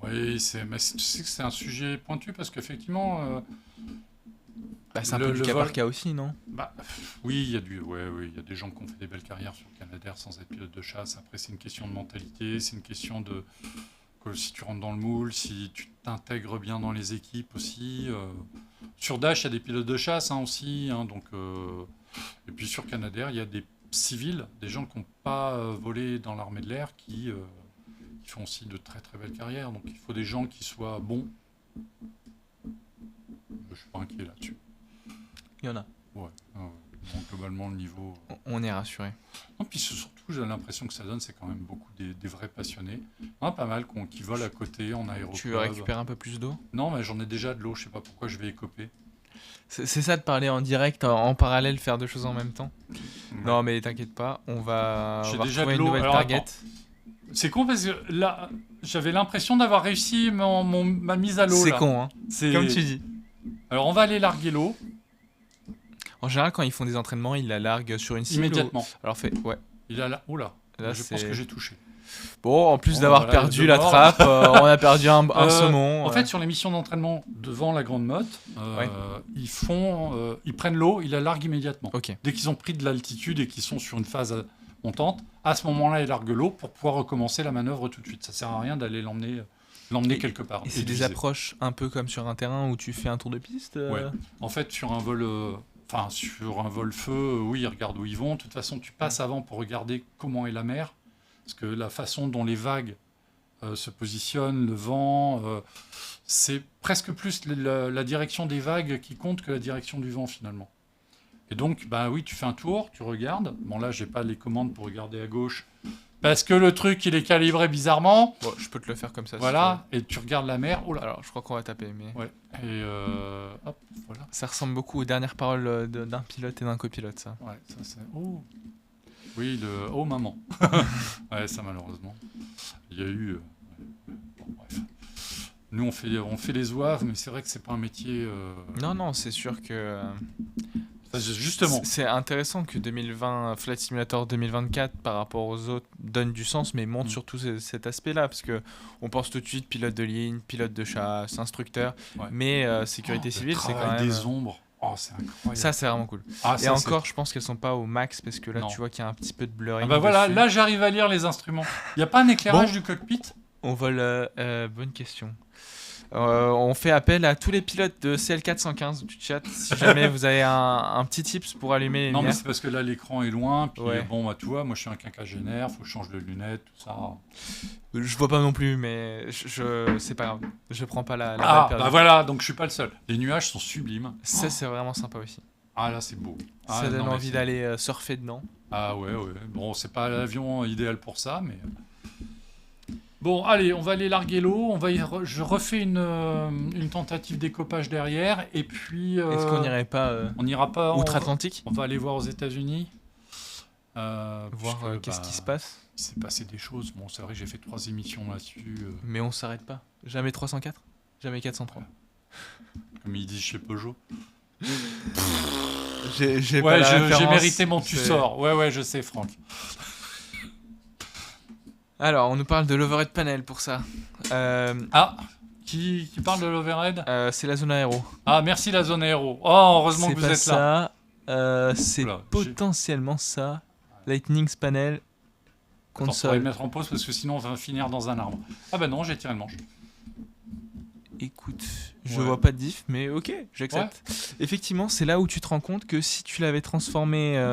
Oui, tu sais que c'est un sujet pointu, parce qu'effectivement... C'est un Le- peu du le cas vol- par cas aussi, non? Oui, il y a des gens qui ont fait des belles carrières sur le Canadair sans être pilote de chasse. Après, c'est une question de mentalité, c'est une question de que si tu rentres dans le moule, si tu t'intègres bien dans les équipes aussi. Sur Dash, il y a des pilotes de chasse aussi. Donc, et puis sur Canadair, il y a des civils, des gens qui n'ont pas volé dans l'armée de l'air, qui font aussi de très très belles carrières. Donc il faut des gens qui soient bons. Je suis pas inquiet là-dessus. Il y en a. Ouais. Donc globalement, le niveau... On est rassuré. Non, puis surtout, j'ai l'impression que ça donne, c'est quand même beaucoup des vrais passionnés. Il y en a pas mal qui volent à côté en aéroclub. Tu veux récupérer un peu plus d'eau? Non, mais j'en ai déjà de l'eau, je sais pas pourquoi je vais écoper. C'est ça de parler en direct, en parallèle, faire deux choses en même temps? Ouais. Non, mais t'inquiète pas, on va J'ai on va déjà retrouver de une l'eau. nouvelle Alors, target. attends. C'est con parce que là, j'avais l'impression d'avoir réussi ma mise à l'eau. C'est là. con, hein? C'est- Comme tu dis. Alors, on va aller larguer l'eau En général, quand ils font des entraînements, ils la larguent sur une cible. immédiatement. Alors ouais. Il a là. Oula, Là, je pense c'est- que j'ai touché. Bon, en plus Bon, d'avoir voilà, perdu de la mort. trappe, on a perdu un saumon. En fait, sur les missions d'entraînement devant la Grande Motte, Ouais. ils prennent l'eau, ils la larguent immédiatement. Ok. Dès qu'ils ont pris de l'altitude et qu'ils sont sur une phase montante, à ce moment-là, il largue l'eau pour pouvoir recommencer la manœuvre tout de suite. Ça sert à rien d'aller l'emmener quelque part. Et c'est de des viser. approches un peu comme sur un terrain où tu fais un tour de piste Ouais. En fait, sur un vol feu, oui, ils regardent où ils vont. De toute façon, tu passes avant pour regarder comment est la mer. Parce que la façon dont les vagues se positionnent, le vent, c'est presque plus la direction des vagues qui compte que la direction du vent, finalement. Et donc, bah oui, tu fais un tour, tu regardes. Bon, là, j'ai pas les commandes pour regarder à gauche. Parce que le truc, il est calibré bizarrement. Bon, je peux te le faire comme ça. Voilà, et tu regardes la mer. Oh Si là. tu veux. Alors, je crois qu'on va taper, mais Ouais. Et hop, voilà. ça ressemble beaucoup aux dernières paroles d'un pilote et d'un copilote, ça. Ouais, ça c'est. Oh. Oui, le. Oh maman. Ouais, ça malheureusement. Il y a eu. Bon, bref. Nous, on fait les zouaves, mais c'est vrai que c'est pas un métier. Non, c'est sûr que... Justement. C'est intéressant que 2020, Flight Simulator 2024 par rapport aux autres donne du sens, mais montre surtout cet aspect-là, parce que on pense tout de suite pilote de ligne, pilote de chasse, instructeur, Ouais. mais sécurité civile, c'est quand même... des ombres. Oh, c'est incroyable. Ça, c'est vraiment cool. Ah, Et ça, encore, je pense qu'elles sont pas au max, parce que là, Non. tu vois qu'il y a un petit peu de Ah blurring. bah voilà, dessus. là j'arrive à lire les instruments. Il n'y a pas un éclairage Bon. du cockpit? On vole... bonne question. On fait appel à tous les pilotes de CL415 du chat, si jamais vous avez un petit tips pour allumer les Non, mais lumières. c'est parce que là l'écran est loin. Puis Ouais. bon, bah, tu vois, moi je suis un quinquagénaire, faut que je change de lunettes, tout ça. Je vois pas non plus, mais c'est pas grave. Je prends pas la balle Ah, perdue. bah voilà, donc je suis pas le seul. Les nuages sont sublimes. Ça, c'est vraiment sympa aussi. Ah là, c'est beau. Ah, Ça donne non, mais envie c'est- d'aller surfer dedans. Ah ouais. Bon, c'est pas l'avion idéal pour ça, mais. Bon, allez, on va aller larguer l'eau. Je refais une tentative d'écopage derrière, et puis. Est-ce qu'on n'irait pas On n'ira pas. outre-Atlantique On va aller voir aux États-Unis. voir puisque, qu'est-ce bah, qui se passe? Il s'est passé des choses. Bon, c'est vrai que j'ai fait 3 émissions là-dessus. Mais on s'arrête pas. Jamais 304, jamais 403. Comme ils disent chez Peugeot. J'ai Ouais, pas la j'ai référence, mérité mon tu c'est- sors. Ouais, je sais, Franck. Alors, on nous parle de l'overhead panel pour ça. Ah, qui parle de l'overhead? C'est la zone aéro. Ah, merci la zone aéro. Oh, heureusement C'est que vous pas êtes là. ça. C'est Oula, potentiellement ça. Lightning panel. Attends, faudrait Console. le mettre en pause parce que sinon on va finir dans un arbre. Ah bah non, j'ai tiré le manche. Écoute, je Ouais. vois pas de diff, mais ok, j'accepte. Effectivement, c'est là où tu te rends compte que si tu l'avais transformé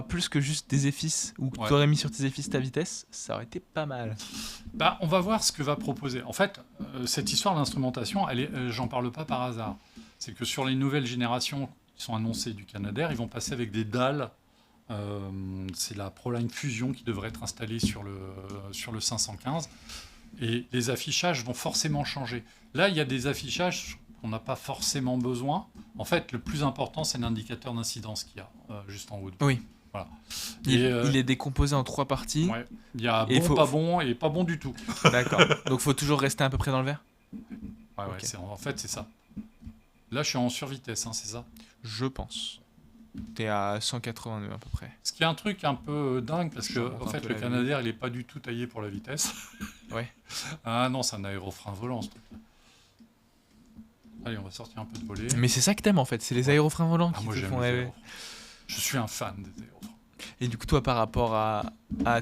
plus que juste des EFIS, ou que Ouais. tu aurais mis sur tes EFIS ta vitesse, ça aurait été pas mal. Bah, on va voir ce que va proposer. En fait, cette histoire d'instrumentation, j'en parle pas par hasard. C'est que sur les nouvelles générations qui sont annoncées du Canadair, ils vont passer avec des dalles. C'est la Proline Fusion qui devrait être installée sur le 515. Et les affichages vont forcément changer. Là, il y a des affichages qu'on n'a pas forcément besoin. En fait, le plus important, c'est l'indicateur d'incidence qu'il y a juste en haut. Oui. Voilà. Il, Et, il est décomposé en 3 parties. ouais, il y a Et bon, faut- pas bon et pas bon du tout. D'accord. Donc faut toujours rester à peu près dans le vert. Ouais, Ok. en fait, c'est ça. Là, je suis en survitesse, hein, c'est ça. Je pense. T'es à 182 à peu près. Ce qui est un truc un peu dingue, parce Je que remonte en un fait, peu le la Canadair, il est pas du tout taillé pour la vitesse. Ouais. Ah non, c'est un aérofrein volant, ce truc. Allez, on va sortir un peu de volée. Mais c'est ça que t'aimes en fait, c'est les aérofreins volants Ah, qui moi, te j'aime font les rêver. aérofreins. Je suis un fan des aérofreins. Et du coup, toi, par rapport à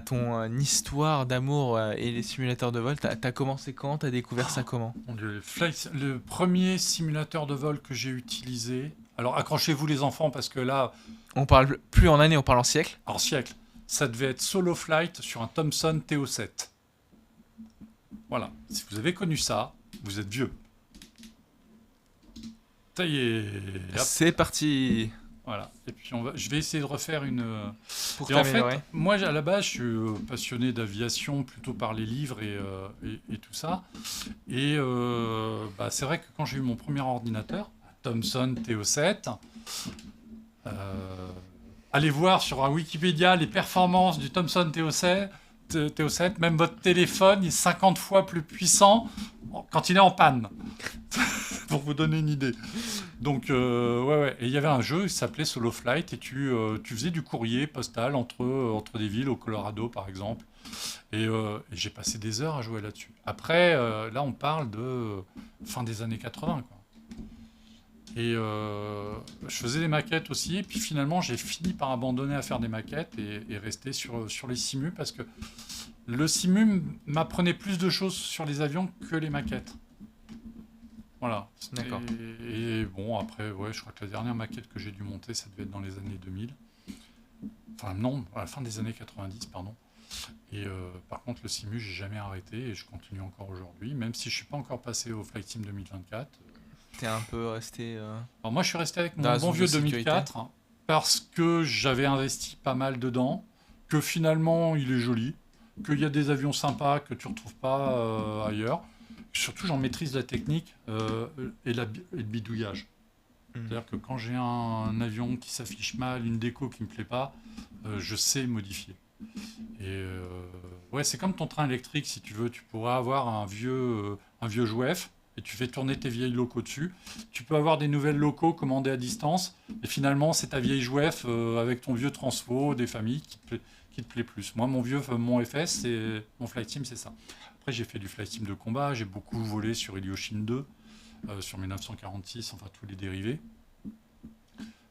ton histoire d'amour et les simulateurs de vol, t'as commencé quand? T'as découvert ça comment? Mon Dieu, le premier simulateur de vol que j'ai utilisé. Alors, accrochez-vous les enfants, parce que là, On parle plus en année, on parle en siècle. en siècle, ça devait être Solo Flight sur un Thomson TO7. Voilà. Si vous avez connu ça, vous êtes vieux. Ça y est. Hop, C'est parti voilà. Et puis je vais essayer de refaire une. pour Et en t'améliorer. fait, moi à la base, je suis passionné d'aviation plutôt par les livres et tout ça. Et c'est vrai que quand j'ai eu mon premier ordinateur, Thomson TO7, allez voir sur un Wikipédia les performances du Thomson TO7, même votre téléphone est 50 fois plus puissant quand il est en panne. Pour vous donner une idée. Donc, ouais. Et il y avait un jeu qui s'appelait Solo Flight, et tu faisais du courrier postal entre des villes au Colorado, par exemple. Et j'ai passé des heures à jouer là-dessus. Après, là, on parle de fin des années 80, quoi. Et je faisais des maquettes aussi. Et puis finalement, j'ai fini par abandonner à faire des maquettes et rester sur les simus parce que le simu m'apprenait plus de choses sur les avions que les maquettes. Voilà. D'accord. Et bon, après, ouais, je crois que la dernière maquette que j'ai dû monter, ça devait être dans les années 2000. Enfin, non, à la fin des années 90, pardon. Et par contre, le simu, j'ai jamais arrêté et je continue encore aujourd'hui, même si je suis pas encore passé au Flight Sim 2024. T'es un peu resté. Alors moi, je suis resté avec Dans mon la bon zone vieux de sécurité. 2004 hein, parce que j'avais investi pas mal dedans, que finalement, il est joli, qu'il y a des avions sympas que tu retrouves pas ailleurs. Surtout, j'en maîtrise la technique et le bidouillage. C'est-à-dire que quand j'ai un avion qui s'affiche mal, une déco qui me plaît pas, je sais modifier. Et ouais, c'est comme ton train électrique, si tu veux. Tu pourrais avoir un vieux jouef et tu fais tourner tes vieilles locaux dessus. Tu peux avoir des nouvelles locaux commandés à distance et finalement, c'est ta vieille jouef avec ton vieux transfo des familles qui te plaît plus. Moi, mon FS, mon Flight Sim, c'est ça. Après, j'ai fait du Flight Sim de combat. J'ai beaucoup volé sur Ilyushin 2, sur 1946, enfin tous les dérivés.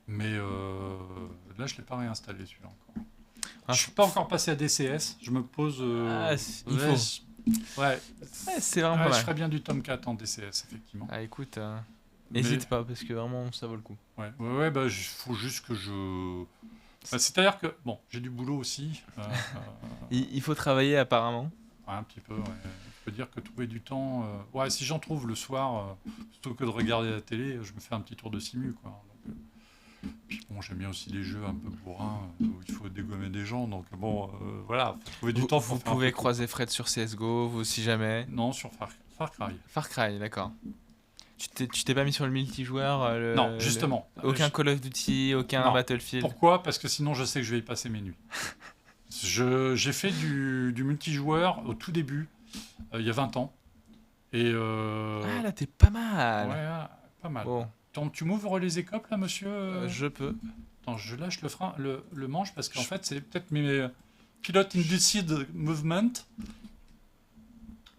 Mais là, je ne l'ai pas réinstallé celui-là encore. Je suis pas encore passé à DCS. Je me pose. Il faut. Ouais. C'est vraiment pas Je mal. ferais bien du Tomcat en DCS, effectivement. Ah, écoute, n'hésite pas parce que vraiment ça vaut le coup. Ouais, bah, faut juste que je. Bah, c'est-à-dire que, bon, j'ai du boulot aussi. Il faut travailler apparemment. Ouais, un petit peu, ouais. Je peux dire que trouver du temps. Ouais, si j'en trouve le soir, plutôt que de regarder la télé, je me fais un petit tour de simu, quoi. Donc, puis bon, j'aime bien aussi les jeux un peu bourrins où il faut dégommer des gens. Donc bon, voilà, faut trouver du temps. Vous pouvez croiser Fred sur CSGO, vous si jamais. Non, sur Far Cry. Far Cry, d'accord. Tu t'es pas mis sur le multijoueur Non, justement. Aucun Call of Duty, aucun Non. Battlefield. Pourquoi ? Parce que sinon, je sais que je vais y passer mes nuits. J'ai fait du multijoueur au tout début, il y a 20 ans. Et Ah là, t'es pas mal. ouais, pas mal. Bon, Tu m'ouvres les écopes là, monsieur je peux. Attends, je lâche le manche parce qu'en fait, c'est peut-être mes Pilot Induced Movement.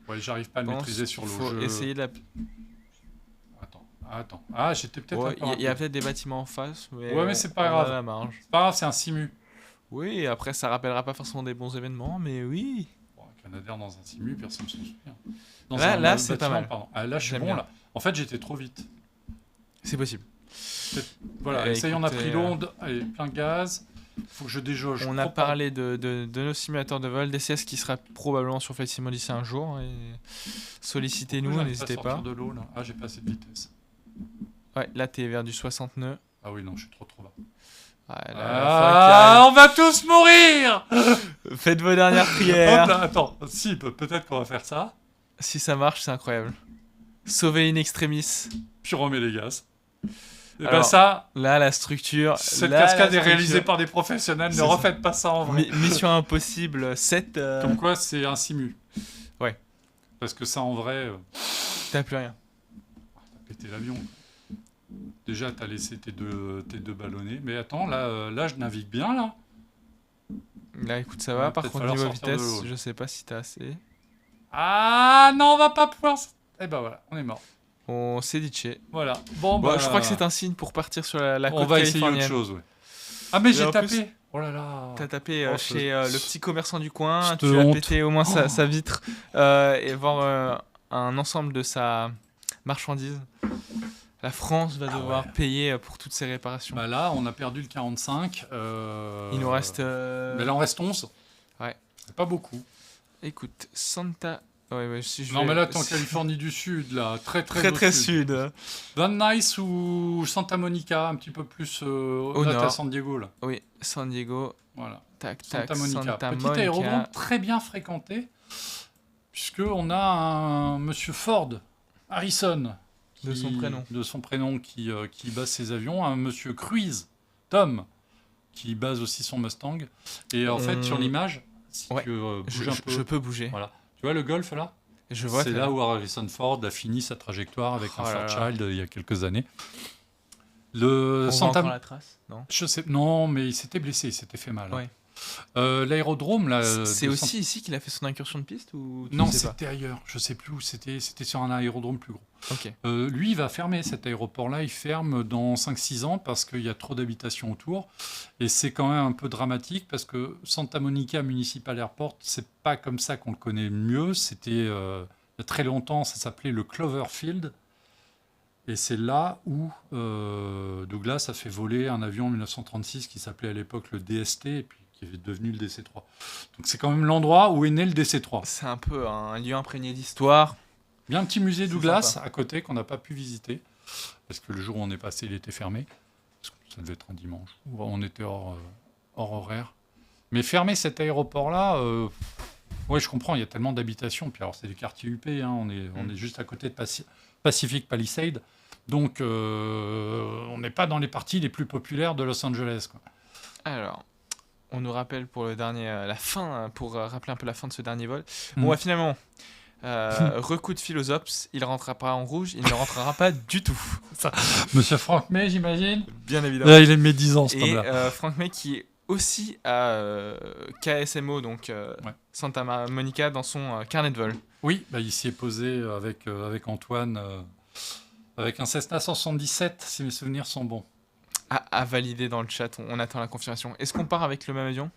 Ouais, j'arrive pas à le maîtriser sur le faut jeu. essayer de la. Attends. Ah, j'étais peut-être un peu Il y a rapide. peut-être des bâtiments en face, mais. Ouais, mais c'est pas on a grave. la marge. C'est pas grave, c'est un simu. Oui, après ça rappellera pas forcément des bons événements, mais oui. Bon, un Canadair dans un simu, personne ne s'en souvient. Là, c'est pas mal. Pardon. Ah, là, je suis J'aime bon bien. là. En fait, j'étais trop vite. C'est possible. Voilà, Eh, essaye, on a écoutez, pris l'onde. Allez, plein gaz. Faut que je déjauge. On a parlé de nos simulateurs de vol, DCS qui sera probablement sur Flight Sim d'ici un jour. Et sollicitez-nous, n'hésitez pas. De l'eau, là. Ah, j'ai pas assez de vitesse. Ouais, là t'es vers du 60 nœuds. Ah oui, non, je suis trop bas. Ouais, Ah, on va tous mourir. Faites vos dernières Hop prières. là, attends, si, peut-être qu'on va faire ça. Si ça marche, c'est incroyable. Sauver in extremis. Puis on remet les gaz. Et ben Alors, ça, Là, la structure. cette là, cascade la est réalisée structure. par des professionnels. Ne C'est ça. refaites pas ça en vrai. Mission impossible 7. Comme quoi, c'est un simu. Ouais. Parce que ça, en vrai, T'as plus rien. t'as pété l'avion. Déjà, t'as laissé tes deux ballonnés. Mais attends, là, je navigue bien, là. Là, écoute, ça Ouais, va. Par peut-être contre, falloir niveau sortir de vitesse, l'eau. je sais pas si t'as assez. Ah, non, on va pas pouvoir... Eh ben voilà, on est mort. On s'est ditché. Voilà. Bon, Bon, bah, je crois que c'est un signe pour partir sur la côte on va essayer autre californienne. chose, ouais. Ah, mais Et j'ai en tapé. plus- Oh là là. T'as tapé Oh, chez le petit commerçant du coin, Cette tu as honte. pété au moins Oh. sa vitre et voir un ensemble de sa marchandise. La France va devoir payer pour toutes ces réparations. Bah là, on a perdu le 45. Il nous reste... Mais là, on reste 11. Ouais. C'est pas beaucoup. Écoute, Santa... Ouais, si je Non, vais- mais là, t'es en Californie du Sud, là. Très Très au sud. Van Nuys ou Santa Monica, un petit peu plus Au là, t'as nord. San Diego, là. Oui, San Diego. Voilà. Tac, Santa tac, Monica. Santa Petit Monica. aérodrome très bien fréquenté, puisqu'on a un monsieur Ford, Harrison. De son prénom. De son prénom qui base ses avions. Un monsieur Cruise, Tom, qui base aussi son Mustang. Et en fait, sur l'image, si Ouais. tu bouges un peu, Je peux bouger. voilà. Tu vois le Golf là? Je vois. C'est très là bien. où Harrison Ford a fini sa trajectoire avec un Oh là là. Fairchild il y a quelques années. On Le voit Santa... encore la trace, non? Je sais... Non, mais il s'était blessé, il s'était fait mal. Ouais. L'aérodrome, là... C'est de aussi ici qu'il a fait son incursion de piste ou tu Non, sais pas? c'était ailleurs. Je sais plus où c'était. C'était sur un aérodrome plus gros. Ok. Lui, il va fermer cet aéroport-là. Il ferme dans 5-6 ans parce qu'il y a trop d'habitations autour. Et c'est quand même un peu dramatique parce que Santa Monica Municipal Airport, c'est pas comme ça qu'on le connaît mieux. C'était il y a très longtemps, ça s'appelait le Cloverfield. Et c'est là où Douglas a fait voler un avion en 1936 qui s'appelait à l'époque le DST et puis qui est devenu le DC-3. Donc c'est quand même l'endroit où est né le DC-3. C'est un peu un lieu imprégné d'histoire. Il y a un petit musée C'est Douglas sympa. à côté qu'on n'a pas pu visiter parce que le jour où on est passé, il était fermé. Parce que ça devait être un dimanche. On était hors horaire. Mais fermer cet aéroport-là, ouais, je comprends, il y a tellement d'habitations. Puis alors, c'est des quartiers UP, hein, on est juste à côté de Pacific Palisades. Donc, on n'est pas dans les parties les plus populaires de Los Angeles, quoi. Alors, on nous rappelle pour le dernier, la fin, pour rappeler un peu la fin de ce dernier vol. Mm. Bon, ouais, finalement, recoup de Philosops, il rentrera pas en rouge, il ne rentrera pas du tout. Ça, Monsieur Frank May, j'imagine. bien évidemment. Là, il est de mes 10 ans, ce Et homme-là. Frank May qui est aussi à KSMO, donc Ouais. Santa Monica, dans son carnet de vol. Oui, bah, il s'y est posé avec Antoine, avec un Cessna 177, si mes souvenirs sont bons. À valider dans le chat, on attend la confirmation. Est-ce qu'on part avec le même avion,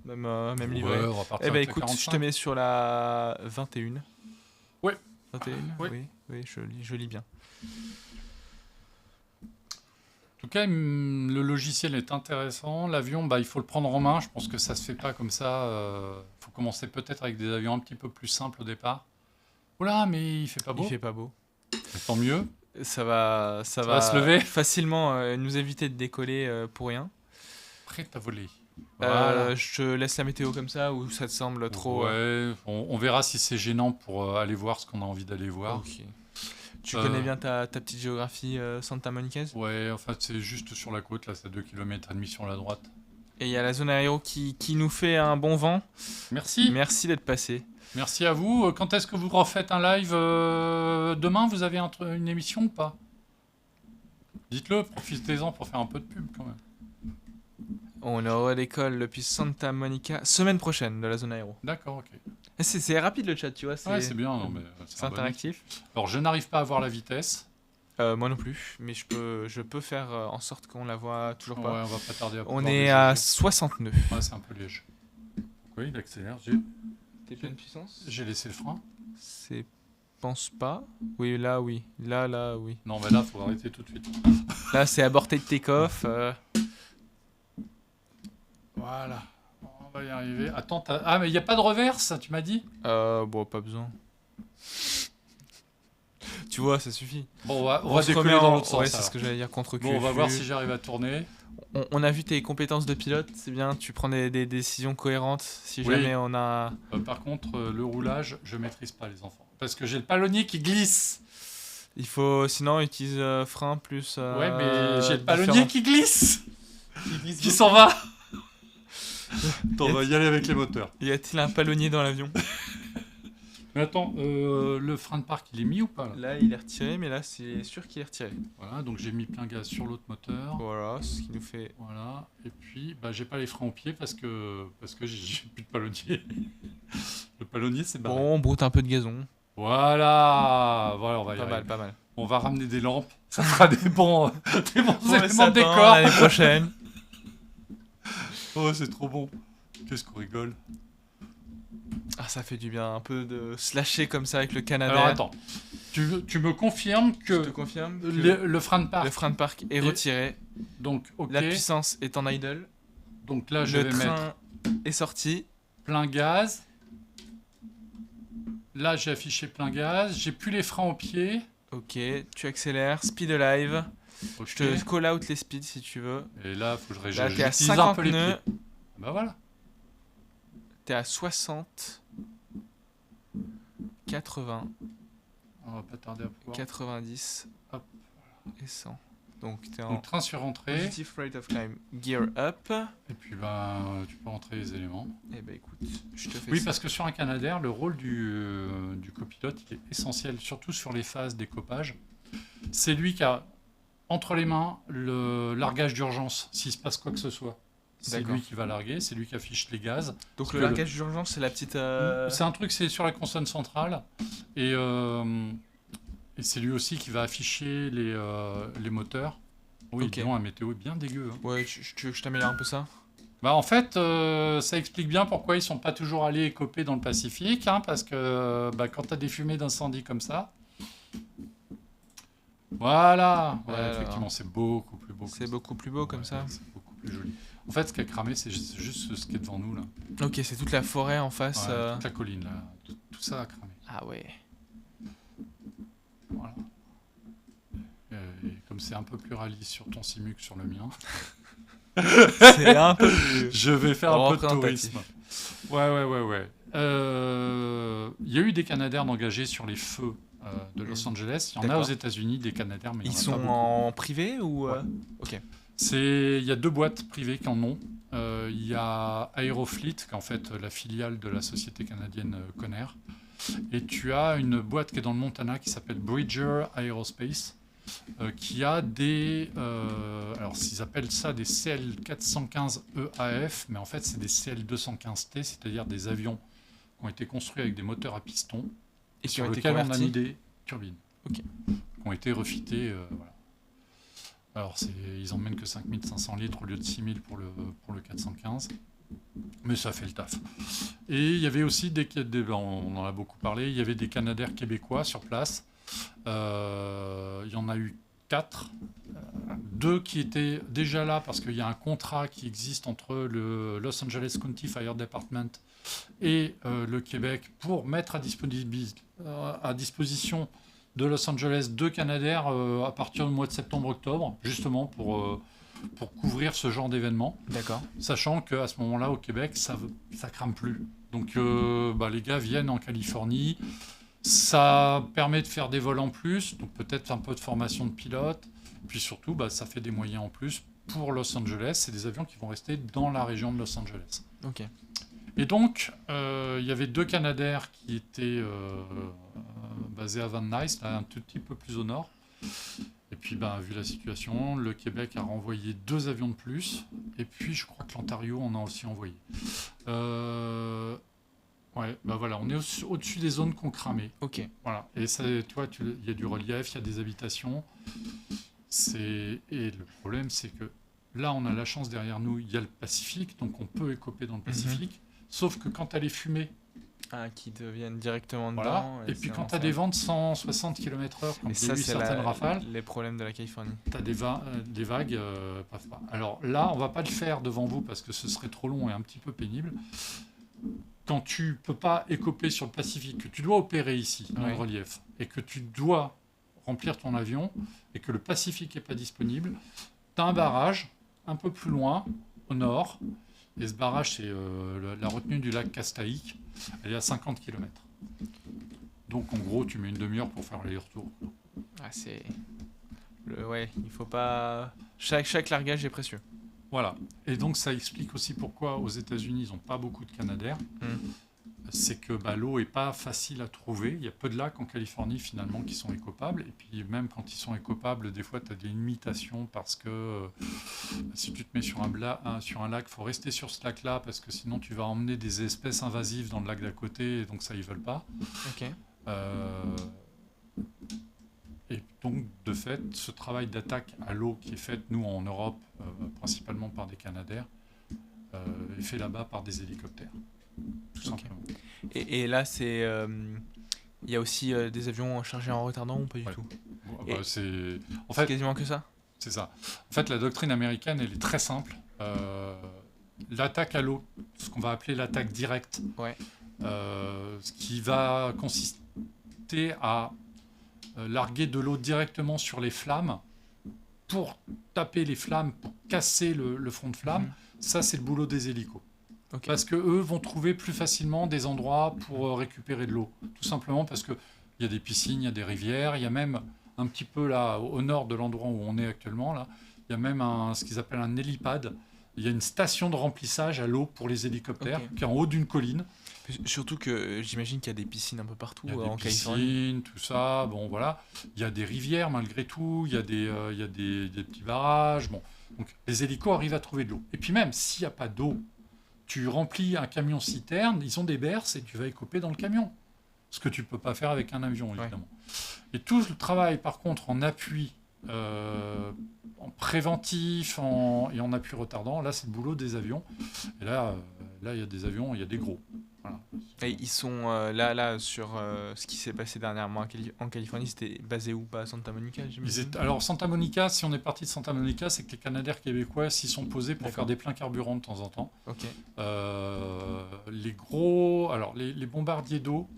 même livré? Ouais, on va partir Eh ben avec le écoute, je 45. te mets sur la 21. Ouais. 21. Oui. Oui, je lis bien. En tout cas, le logiciel est intéressant. L'avion, bah, il faut le prendre en main. Je pense que ça se fait pas comme ça. Il faut commencer peut-être avec des avions un petit peu plus simples au départ. Oula, mais il fait pas beau. Il fait pas beau. Tant mieux. Ça va se lever. facilement nous éviter de décoller pour rien. Prêt à voler. Voilà. Je te laisse la météo comme ça ou ça te semble trop... Ouais, on verra si c'est gênant pour aller voir ce qu'on a envie d'aller voir. Ok. Tu connais bien ta petite géographie Santa Monicaise? Ouais, en fait, c'est juste sur la côte, là, c'est à 2,5 km sur la droite. Et il y a la zone aéro qui nous fait un bon vent. Merci. Merci d'être passé. Merci à vous. Quand est-ce que vous refaites un live demain, vous avez une émission ou pas? Dites-le, profitez-en pour faire un peu de pub quand même. On aura l'école depuis Santa Monica semaine prochaine de la zone aéro. D'accord, ok. Et c'est rapide le chat, tu vois. Ouais, c'est bien. Non, mais C'est un bon interactif. outil. Alors, je n'arrive pas à voir la vitesse. Moi non plus, mais je peux faire en sorte qu'on la voit toujours Ouais, pas. on va pas tarder à On pouvoir est à déjauger. 60 nœuds. Ouais, c'est un peu léger. Oui, il accélère. T'es pleine puissance? J'ai laissé le frein. C'est... Pense pas. Oui, là, oui. Là, oui. Non, mais là, il faut arrêter tout de suite. Là, c'est aborté de take-off. Voilà. On va y arriver. Attends, ah, mais il n'y a pas de reverse, tu m'as dit? Bon, pas besoin. Tu vois, ça suffit. Bon, on va se décoller remet dans en- l'autre sens. Ouais, c'est alors. ce que j'allais dire, contre Bon, on va voir si j'arrive à tourner. On a vu tes compétences de pilote, c'est bien. Tu prends des décisions cohérentes. Si Oui. jamais on a... Par contre, le roulage, je maîtrise pas les enfants. Parce que j'ai le palonnier qui glisse. Il faut sinon utiliser frein plus... Ouais, mais j'ai le différents- palonnier qui glisse. Qui s'en va. Attends, on va y aller avec les moteurs. Y a-t-il un palonnier dans l'avion? Mais attends, le frein de parc, il est mis ou pas là? Là, il est retiré, mais là, c'est sûr qu'il est retiré. Voilà, donc j'ai mis plein gaz sur l'autre moteur. Voilà, ce qui nous fait... Voilà, et puis bah, j'ai pas les freins au pied parce que j'ai plus de palonnier. Le palonnier, c'est barré. Bon, on broute un peu de gazon. Voilà, on va y Pas arriver. mal, pas mal. On va ramener des lampes. Ça fera des bons éléments de Attends, décor. l'année prochaine. Oh, c'est trop bon. Qu'est-ce qu'on rigole. Ah, ça fait du bien, un peu de se lâcher comme ça avec le Canadair. Alors attends, tu me confirmes Je te que confirme que le frein de parc, le frein de parc est retiré, donc ok, la puissance est en idle, donc là je le vais mettre train est sorti. plein gaz. Là j'ai affiché plein gaz, j'ai plus les freins au pied. Ok, tu accélères, speed alive. Ok. Je te call out les speeds si tu veux. Et là faut que Là, t'es à j'utilise un 50 peu les nœuds, pieds. Bah voilà. t'es à 60, 80, On va pas tarder à pouvoir. 90 Hop. et 100. Donc t'es en Donc train sur entrée. positive rate of climb, gear up. Et puis ben tu peux entrer les éléments. Et bah écoute, je te fais Oui, ça. parce que sur un Canadair, le rôle du copilote il est essentiel, surtout sur les phases décoppage. C'est lui qui a entre les mains le largage d'urgence, s'il se passe quoi que ce soit. C'est D'accord. lui qui va larguer, c'est lui qui affiche les gaz. Donc Parce le que largage d'urgence, c'est la petite... C'est un truc, c'est sur la console centrale. Et c'est lui aussi qui va afficher les moteurs. Oui, Ok. dis donc, la météo est bien dégueu. Hein. Ouais, tu veux que je t'améliore un peu ça? Bah, en fait, ça explique bien pourquoi ils sont pas toujours allés écoper dans le Pacifique. Hein, parce que quand tu as des fumées d'incendie comme ça... Voilà, ouais, Ouais, effectivement, c'est beaucoup plus beau. C'est comme ça. beaucoup plus beau comme Ouais, ça. c'est beaucoup plus joli. En fait, ce qui a cramé, c'est juste ce qui est devant nous, là. Ok, c'est toute la forêt en face. Ouais, toute la colline, là. Tout ça a cramé. Ah ouais. Voilà. Et comme c'est un peu plus rallye sur ton Simu que sur le mien, C'est un peu plus... je vais faire un peu de représentatif. tourisme. Ouais. Il y a eu des Canadaires engagés sur les feux de Los Angeles. Il y en a D'accord. aux États-Unis, des Canadaires, mais il y Ils en a sont pas beaucoup. en privé ou... Ouais. Ok. Il y a 2 boîtes privées qui en ont. Il y a Aerofleet, qui est en fait la filiale de la société canadienne Conair. Et tu as une boîte qui est dans le Montana qui s'appelle Bridger Aerospace, qui a des... alors, ils appellent ça des CL415EAF, mais en fait, c'est des CL215T, c'est-à-dire des avions qui ont été construits avec des moteurs à piston, Et qui sur ont été lesquels on a convertis. mis des turbines, Ok. qui ont été refités. Voilà. Alors, ils emmènent que 5500 litres au lieu de 6000 pour le 415. Mais ça fait le taf. Et il y avait aussi on en a beaucoup parlé, il y avait des Canadaires québécois sur place. Il y en a eu 4. 2 qui étaient déjà là parce qu'il y a un contrat qui existe entre le Los Angeles County Fire Department et le Québec pour mettre à disposition de Los Angeles 2 Canadaires à partir du mois de septembre-octobre, justement pour couvrir ce genre d'événement, D'accord. sachant qu'à ce moment-là, au Québec, ça crame plus. Donc les gars viennent en Californie, ça permet de faire des vols en plus, donc peut-être un peu de formation de pilote, puis surtout, ça fait des moyens en plus pour Los Angeles. C'est des avions qui vont rester dans la région de Los Angeles. Ok. Et donc, il y avait 2 Canadaires qui étaient basés à Van Nuys, là, un tout petit peu plus au nord. Et puis, vu la situation, le Québec a renvoyé 2 avions de plus. Et puis, je crois que l'Ontario en a aussi envoyé. Voilà, on est au-dessus des zones qu'on cramait. Ok. Voilà. Et ça, tu vois, il y a du relief, il y a des habitations. Et le problème, c'est que là, on a la chance derrière nous, il y a le Pacifique, donc on peut écoper dans le Pacifique. Sauf que quand elle est fumée, Qui deviennent directement dedans. voilà. Et puis quand tu as des vents de 160 km/h, comme Et il y ça, a eu c'est certaines rafales, les problèmes de la Californie. tu as des vagues. Paf, paf. Alors là, on va pas le faire devant vous parce que ce serait trop long et un petit peu pénible. Quand tu peux pas écoper sur le Pacifique, que tu dois opérer ici, dans le relief, et que tu dois remplir ton avion, et que le Pacifique n'est pas disponible, tu as un barrage un peu plus loin, au nord, et ce barrage, c'est la retenue du lac Castaïque, elle est à 50 km. Donc en gros, tu mets une demi-heure pour faire l'aller-retour. Ah, il faut pas... Chaque largage est précieux. Voilà. Et donc ça explique aussi pourquoi aux États-Unis, ils n'ont pas beaucoup de Canadaires. C'est que l'eau n'est pas facile à trouver. Il y a peu de lacs en Californie finalement qui sont écopables. Et puis même quand ils sont écopables, des fois tu as des limitations parce que si tu te mets sur un lac, il faut rester sur ce lac-là parce que sinon tu vas emmener des espèces invasives dans le lac d'à côté et donc ça ils veulent pas. Ok. Et donc de fait, ce travail d'attaque à l'eau qui est fait nous en Europe, principalement par des Canadaires, est fait là-bas par des hélicoptères. Tout simplement. Et là, c'est... Il y a aussi des avions chargés en retardant ou pas du tout? C'est C'est quasiment que ça? C'est ça. En fait, la doctrine américaine, elle est très simple. L'attaque à l'eau, ce qu'on va appeler l'attaque directe, ce qui va consister à larguer de l'eau directement sur les flammes pour taper les flammes, pour casser le front de flamme, ça, c'est le boulot des hélicos. Okay. Parce qu'eux vont trouver plus facilement des endroits pour récupérer de l'eau. Tout simplement parce qu'il y a des piscines, il y a des rivières, il y a même un petit peu là, au nord de l'endroit où on est actuellement, là, il y a même ce qu'ils appellent un hélipad. Il y a une station de remplissage à l'eau pour les hélicoptères qui est en haut d'une colline. Surtout que j'imagine qu'il y a des piscines un peu partout en Californie. Il y a des piscines, tout ça, bon voilà. Il y a des rivières malgré tout, il y a des petits barrages, bon. Donc les hélicos arrivent à trouver de l'eau. Et puis même, s'il n'y a pas d'eau, tu remplis un camion citerne, ils ont des berces et tu vas écoper dans le camion. Ce que tu ne peux pas faire avec un avion, évidemment. Et tout le travail, par contre, en appui, en préventif et en appui retardant, là, c'est le boulot des avions. Et là, il y a des avions, il y a des gros. Voilà. Et ils sont là sur ce qui s'est passé dernièrement en Californie, c'était basé où? Pas à Santa Monica, j'imagine. Alors, Santa Monica, si on est parti de Santa Monica, c'est que les Canadair québécois s'y sont posés pour faire des pleins carburant de temps en temps. Ok. Les bombardiers d'eau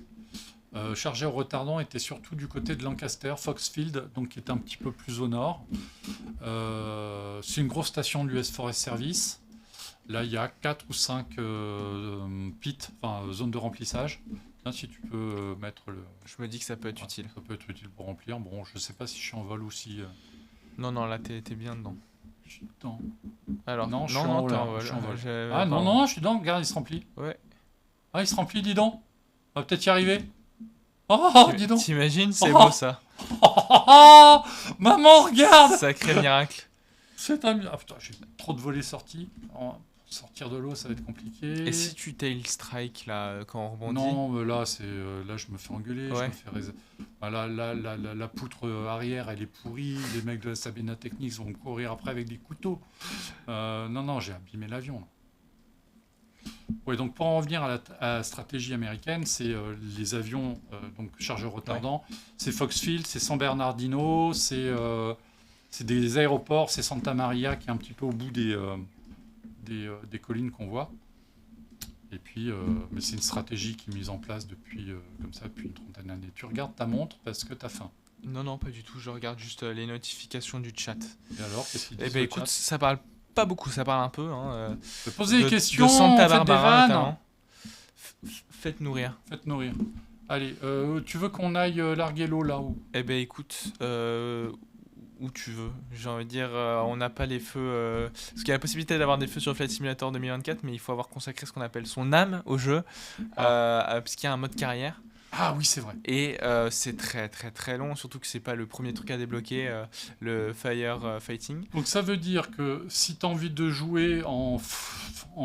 chargés au retardant étaient surtout du côté de Lancaster, Foxfield, donc qui est un petit peu plus au nord. C'est une grosse station de l'US Forest Service. Là, il y a 4 ou 5 pits, zones de remplissage. Là, si tu peux mettre le... Je me dis que ça peut être utile. Ça peut être utile pour remplir. Bon, je sais pas si je suis en vol ou si... Non, là, t'es bien dedans. Je suis dedans. Alors, non, je suis en vol. Ah non, je suis dedans. Regarde, il se remplit. Ouais. Ah, il se remplit, dis donc. On va peut-être y arriver. Oh, dis donc. T'imagines, c'est beau ça. Oh, maman, regarde. Sacré miracle. C'est un... Ah putain, j'ai trop de volets sortis. Sortir de l'eau, ça va être compliqué. Et si tu tail strike là quand on rebondit? Non, mais là je me fais engueuler. Ouais. La poutre arrière, elle est pourrie. Les mecs de la Sabena Technics vont courir après avec des couteaux. Non, j'ai abîmé l'avion. Ouais, donc pour en revenir à la stratégie américaine, c'est les avions donc chargeurs retardants. Ouais. C'est Foxfield, c'est San Bernardino, c'est des aéroports, c'est Santa Maria qui est un petit peu au bout des collines qu'on voit. Et puis, mais c'est une stratégie qui est mise en place depuis une trentaine d'années. Tu regardes ta montre parce que tu as faim? Non, pas du tout. Je regarde juste les notifications du chat. Et alors, qu'est-ce qu'ils disent? Eh ben écoute, ça parle pas beaucoup, ça parle un peu. Posez des questions, de Santa faites Barbara, des vannes. notamment. Faites nourrir. Allez, tu veux qu'on aille larguer l'eau là-haut? Eh ben écoute, où tu veux. J'ai envie de dire, on n'a pas les feux... parce qu'il y a la possibilité d'avoir des feux sur Flight Simulator 2024, mais il faut avoir consacré ce qu'on appelle son âme au jeu, parce qu'il y a un mode carrière. Ah oui, c'est vrai. Et c'est très très très long, surtout que c'est pas le premier truc à débloquer, le firefighting. Donc ça veut dire que si tu as envie de jouer en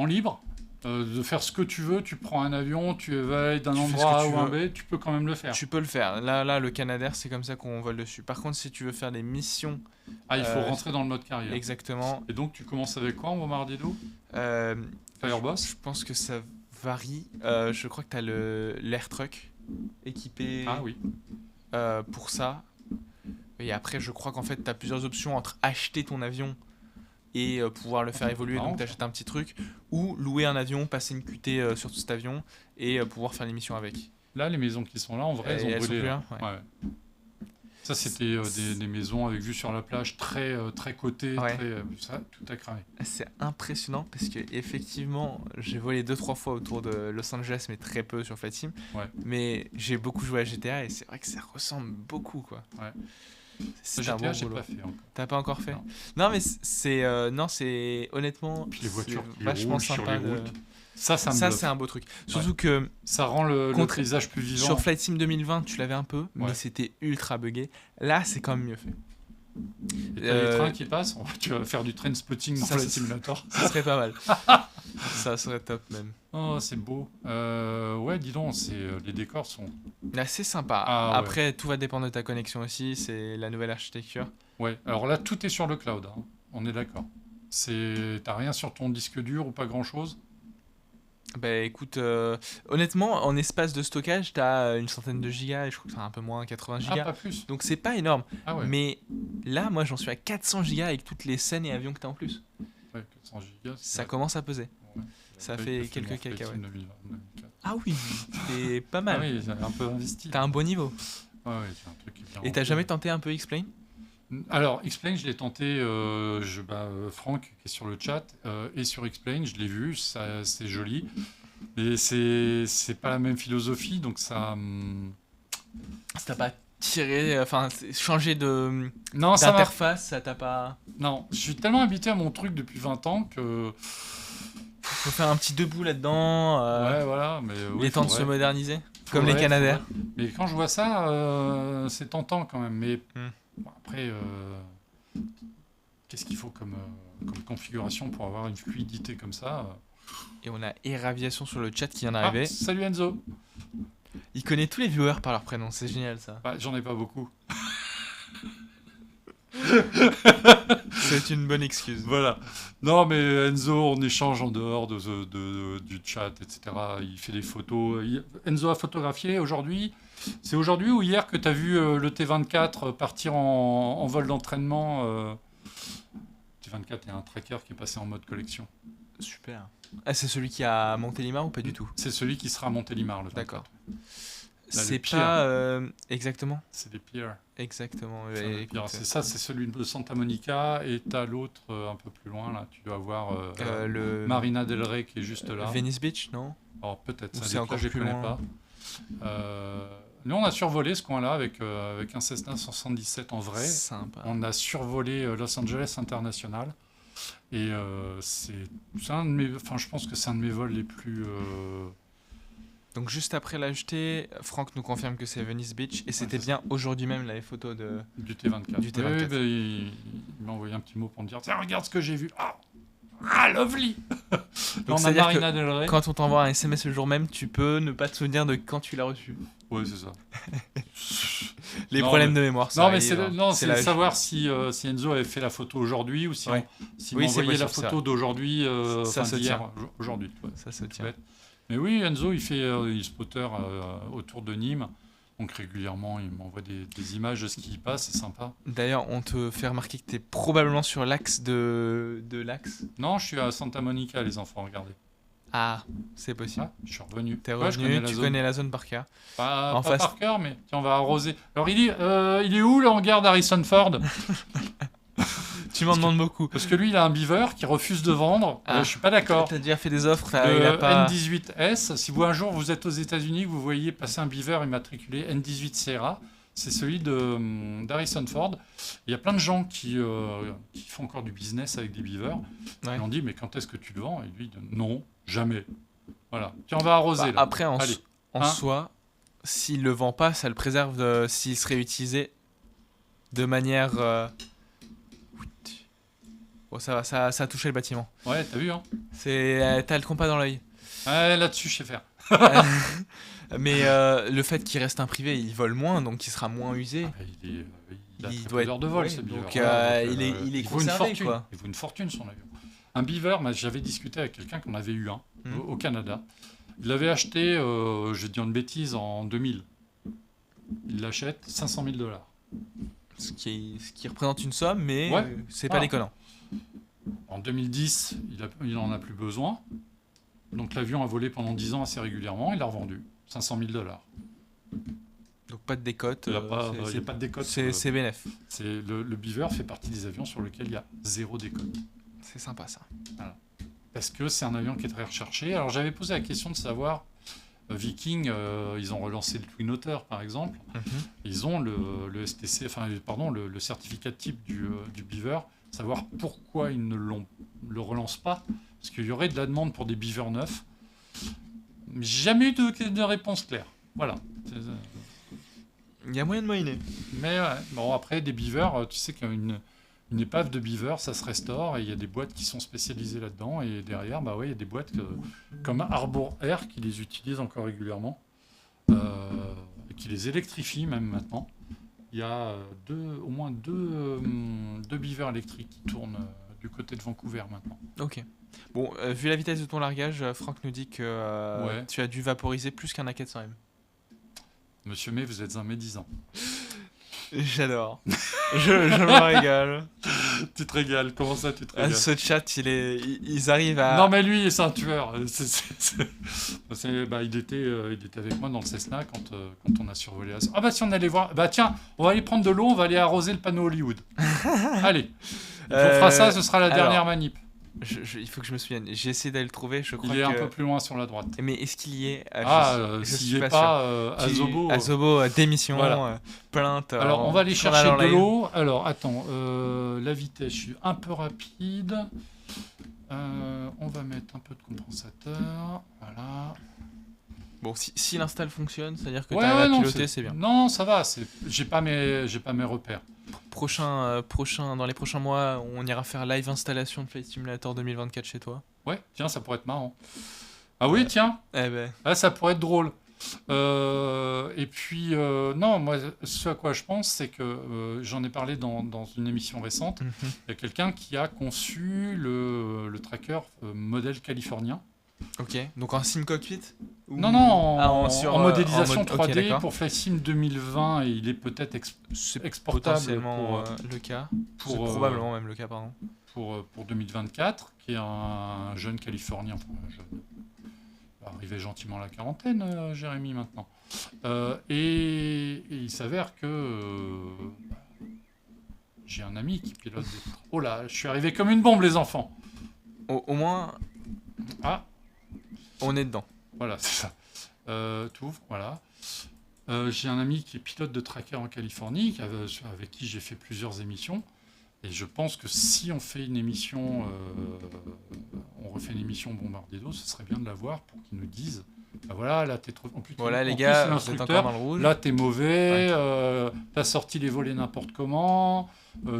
libre, de faire ce que tu veux, tu prends un avion, tu vas d'un endroit A ou un B, tu peux quand même le faire. Tu peux le faire. Là, le Canadair, c'est comme ça qu'on vole dessus. Par contre, si tu veux faire des missions... il faut rentrer dans le mode carrière. Exactement. Et donc, tu commences avec quoi en bombardier d'eau? Fireboss? Je pense que ça varie. Je crois que tu as l'air truck équipé pour ça. Et après, je crois qu'en fait, tu as plusieurs options entre acheter ton avion et pouvoir le faire évoluer, donc tu achètes un petit truc, ou louer un avion, passer une QT sur cet avion et pouvoir faire les missions avec. Là, les maisons qui sont là, en vrai, elles ont brûlé. Ouais. Ça, c'était des maisons avec vue sur la plage, très cotées, ça, tout a cramé. C'est impressionnant parce que effectivement, j'ai volé 2-3 fois autour de Los Angeles, mais très peu sur Flight Sim. Ouais. Mais j'ai beaucoup joué à GTA et c'est vrai que ça ressemble beaucoup, quoi. Ouais. C'est GTA, un bon boulot. Pas fait encore. T'as pas encore fait? Non, mais c'est honnêtement, puis les voitures qui vachement roulent sympa. Sur les routes. Ça c'est un beau truc. Surtout que ça rend le paysage plus vivant. Sur Flight Sim 2020, tu l'avais un peu, mais c'était ultra buggé. Là, c'est quand même mieux fait. Et t'as les trains qui passent, tu vas faire du train spotting dans Flight Simulator. Ça serait pas mal. Ça serait top même. Oh, c'est beau. Dis donc, les décors sont assez sympas. Après, tout va dépendre de ta connexion aussi. C'est la nouvelle architecture. Ouais. Alors là, tout est sur le cloud. Hein. On est d'accord. T'as rien sur ton disque dur ou pas grand chose? Bah écoute, honnêtement, en espace de stockage, t'as une centaine de gigas et je crois que t'as un peu moins, 80 gigas. Pas plus. Donc c'est pas énorme. Ouais. Mais là, moi, j'en suis à 400 gigas avec toutes les scènes et avions que t'as en plus. Ouais, 400 gigas. Ça commence à peser. Ouais. Ça fait quelques cacahuètes. Ah oui, c'est pas mal. Ah oui, j'ai un peu investi. T'as un bon niveau. Ouais, c'est un truc qui est bien. Et t'as jamais tenté un peu X-Plane? Alors, X-Plane, je l'ai tenté, Franck, qui est sur le chat, et sur X-Plane, je l'ai vu, c'est joli, mais c'est pas la même philosophie, donc ça... Ça t'a pas tiré, changé d'interface, ça t'a pas... Non, je suis tellement habitué à mon truc depuis 20 ans que... Faut faire un petit debout là-dedans, ouais, voilà, mais... il est temps de se moderniser, comme les Canadair. Mais quand je vois ça, c'est tentant quand même, mais... Bon, après, qu'est-ce qu'il faut comme configuration pour avoir une fluidité comme ça Et on a Eraviation sur le chat qui vient d'arriver. Salut Enzo. Il connaît tous les viewers par leur prénom, c'est génial ça. Bah, j'en ai pas beaucoup. C'est une bonne excuse. Voilà. Non, mais Enzo, on échange en dehors du chat, etc. Il fait des photos. Enzo a photographié aujourd'hui. C'est aujourd'hui ou hier que tu as vu le T24 partir en vol d'entraînement T24 est un tracker qui est passé en mode collection. Super. Ah, c'est celui qui a Montélimar ou pas du tout? C'est celui qui sera à Montélimar, le 24. D'accord. Là, C'est les pires. pas... exactement. C'est des pires. Exactement. C'est Et des pires. écoute, C'est ça, c'est celui de Santa Monica. Et t'as l'autre un peu plus loin, là. Tu dois avoir le... Marina Del Rey qui est juste là. Venice Beach, non? Alors peut-être, Ou ça c'est dépend, encore je les plus connais loin. pas. Nous, on a survolé ce coin-là avec un Cessna 177 en vrai. Sympa. On a survolé Los Angeles International. Et c'est un de mes... Enfin, je pense que c'est un de mes vols les plus... Donc juste après l'acheter, Franck nous confirme que c'est Venice Beach et c'était c'est bien aujourd'hui même les photos de... du T24. Du T24. Oui, bah, il m'a envoyé un petit mot pour me dire « Tiens, regarde ce que j'ai vu. Ah, lovely !» On a c'est-à-dire Marina Del Rey. Quand on t'envoie un SMS le jour même, tu peux ne pas te souvenir de quand tu l'as reçu. Oui, c'est ça. Les Non, problèmes mais- de mémoire, ça Non, mais arrive, c'est hein. c'est la- savoir si Enzo avait fait la photo aujourd'hui ou si Ouais. s'il Oui, m'a c'est envoyé la possible, photo d'aujourd'hui, Ça enfin se d'hier, tient. aujourd'hui. Ouais. Ça se C'est tient. bête. Mais oui, Enzo, il est spotter autour de Nîmes. Donc régulièrement, il m'envoie des images de ce qui y passe, c'est sympa. D'ailleurs, on te fait remarquer que tu es probablement sur l'axe de l'axe. Non, je suis à Santa Monica, les enfants, regardez. Ah, c'est possible. Ah, je suis revenu. T'es Ouais, je revenu, la tu zone. connais la zone par cœur. Pas, en pas face. par cœur, mais tiens, on va arroser. Alors, il est où le hangar d'Harrison Ford? Tu m'en demandes beaucoup. Parce que lui, il a un beaver qui refuse de vendre. Ah. Je suis pas d'accord. T'as déjà fait des offres, il Le a pas... N18S, si vous un jour vous êtes aux États-Unis, que vous voyez passer un beaver immatriculé N18 Sierra, c'est celui d'Harrison Ford. Il y a plein de gens qui font encore du business avec des beavers. Ouais. Et on dit, mais quand est-ce que tu le vends? Et lui, il dit, non, jamais. Voilà. Tiens, on va arroser. Bah, là. après, en Allez. Hein soi, s'il le vend pas, ça le préserve s'il serait utilisé de manière... Bon, ça va, ça a touché le bâtiment. Ouais, t'as vu, hein? T'as le compas dans l'œil. Ouais, là-dessus, je sais faire. Mais le fait qu'il reste un privé, il vole moins, donc il sera moins usé. Il a Il très doit peu d'heures être- de vol, ouais, ce beaver. donc, Voilà, il est vaut une conservé, fortune. quoi. Il vaut une fortune, son avion. Un beaver, j'avais discuté avec quelqu'un qu'on avait eu un au Canada. Il l'avait acheté, je vais dire une bêtise, en 2000. Il l'achète 500 000 $. Ce qui représente une somme, mais Ouais. c'est pas Ah. déconnant. En 2010, il en a plus besoin. Donc l'avion a volé pendant 10 ans assez régulièrement. Il l'a revendu. 500 000 $. Donc pas de décote. Il n'y a pas c'est de décote. c'est bénef. Le beaver fait partie des avions sur lesquels il y a zéro décote. C'est sympa ça. Parce que c'est un avion qui est très recherché. Alors j'avais posé la question de savoir, Viking, ils ont relancé le Twin Otter par exemple. Ils ont le STC, enfin pardon, le certificat type du beaver. Savoir pourquoi ils ne le relancent pas. Parce qu'il y aurait de la demande pour des beavers neufs. Mais j'ai jamais eu de réponse claire. Voilà. Il y a moyen de moyenner. Mais ouais, bon, après, des beavers, tu sais qu'une épave de beaver, ça se restaure et il y a des boîtes qui sont spécialisées là-dedans. Et derrière, bah ouais, il y a des boîtes comme Harbour Air qui les utilisent encore régulièrement et qui les électrifient même maintenant. Il y a au moins deux beavers électriques qui tournent du côté de Vancouver maintenant. Ok. Bon, vu la vitesse de ton largage, Franck nous dit que Ouais. tu as dû vaporiser plus qu'un A400M. Monsieur May, vous êtes un médisant. J'adore. je me régale. Tu te régales, comment ça tu te Ah, régales? ce chat, ils arrivent à... Non mais lui, c'est un tueur. Il était avec moi dans le Cessna quand on a survolé. Ah bah si on allait voir, bah tiens, on va aller prendre de l'eau, on va aller arroser le panneau Hollywood. Allez, on fera ça, ce sera la dernière manip. il faut que je me souvienne. J'ai essayé d'aller le trouver, je crois Il est que... un peu plus loin sur la droite. Mais est-ce qu'il y est je S'il suis n'y est pas pas, Azobo. Azobo, démission, Voilà. plainte. Alors on va aller journal chercher en de live. l'eau. Alors attends, la vitesse, je suis un peu rapide. On va mettre un peu de compensateur. Voilà. Bon, si l'install fonctionne, c'est-à-dire que Ouais, tu arrives à non, piloter, c'est bien. Non, ça va. J'ai pas mes repères. dans les prochains mois, on ira faire live installation de Flight Simulator 2024 chez toi. Ouais, tiens, ça pourrait être marrant. Ah oui, tiens, Eh ben, ça pourrait être drôle. Et puis, non, moi, ce à quoi je pense, c'est que j'en ai parlé dans une émission récente. mhm. Il y a quelqu'un qui a conçu le tracker modèle californien. Ok, donc en sim cockpit Ou- Non, non, Ah, en modélisation en mode- 3D ok, d'accord. pour Flight Sim 2020 et il est peut-être C'est exportable potentiellement le cas. C'est probablement même le cas, pardon. pour 2024, qui est un jeune Californien, enfin un jeune, il va arriver gentiment à la quarantaine, Jérémy, maintenant. Et il s'avère que j'ai un ami qui pilote des... Oh là, je suis arrivé comme une bombe, les enfants. Au moins, Ah, on est dedans. voilà, c'est ça. T'ouvres, voilà. J'ai un ami qui est pilote de tracker en Californie, avec qui j'ai fait plusieurs émissions. Et je pense que si on fait une émission, on refait une émission Bombardier d'eau, ce serait bien de l'avoir pour qu'ils nous disent, bah voilà, là t'es trop... En plus, Voilà, en les plus, gars, c'est vous êtes l'instructeur. encore dans le rouge. Là t'es mauvais, t'as sorti les volets n'importe comment,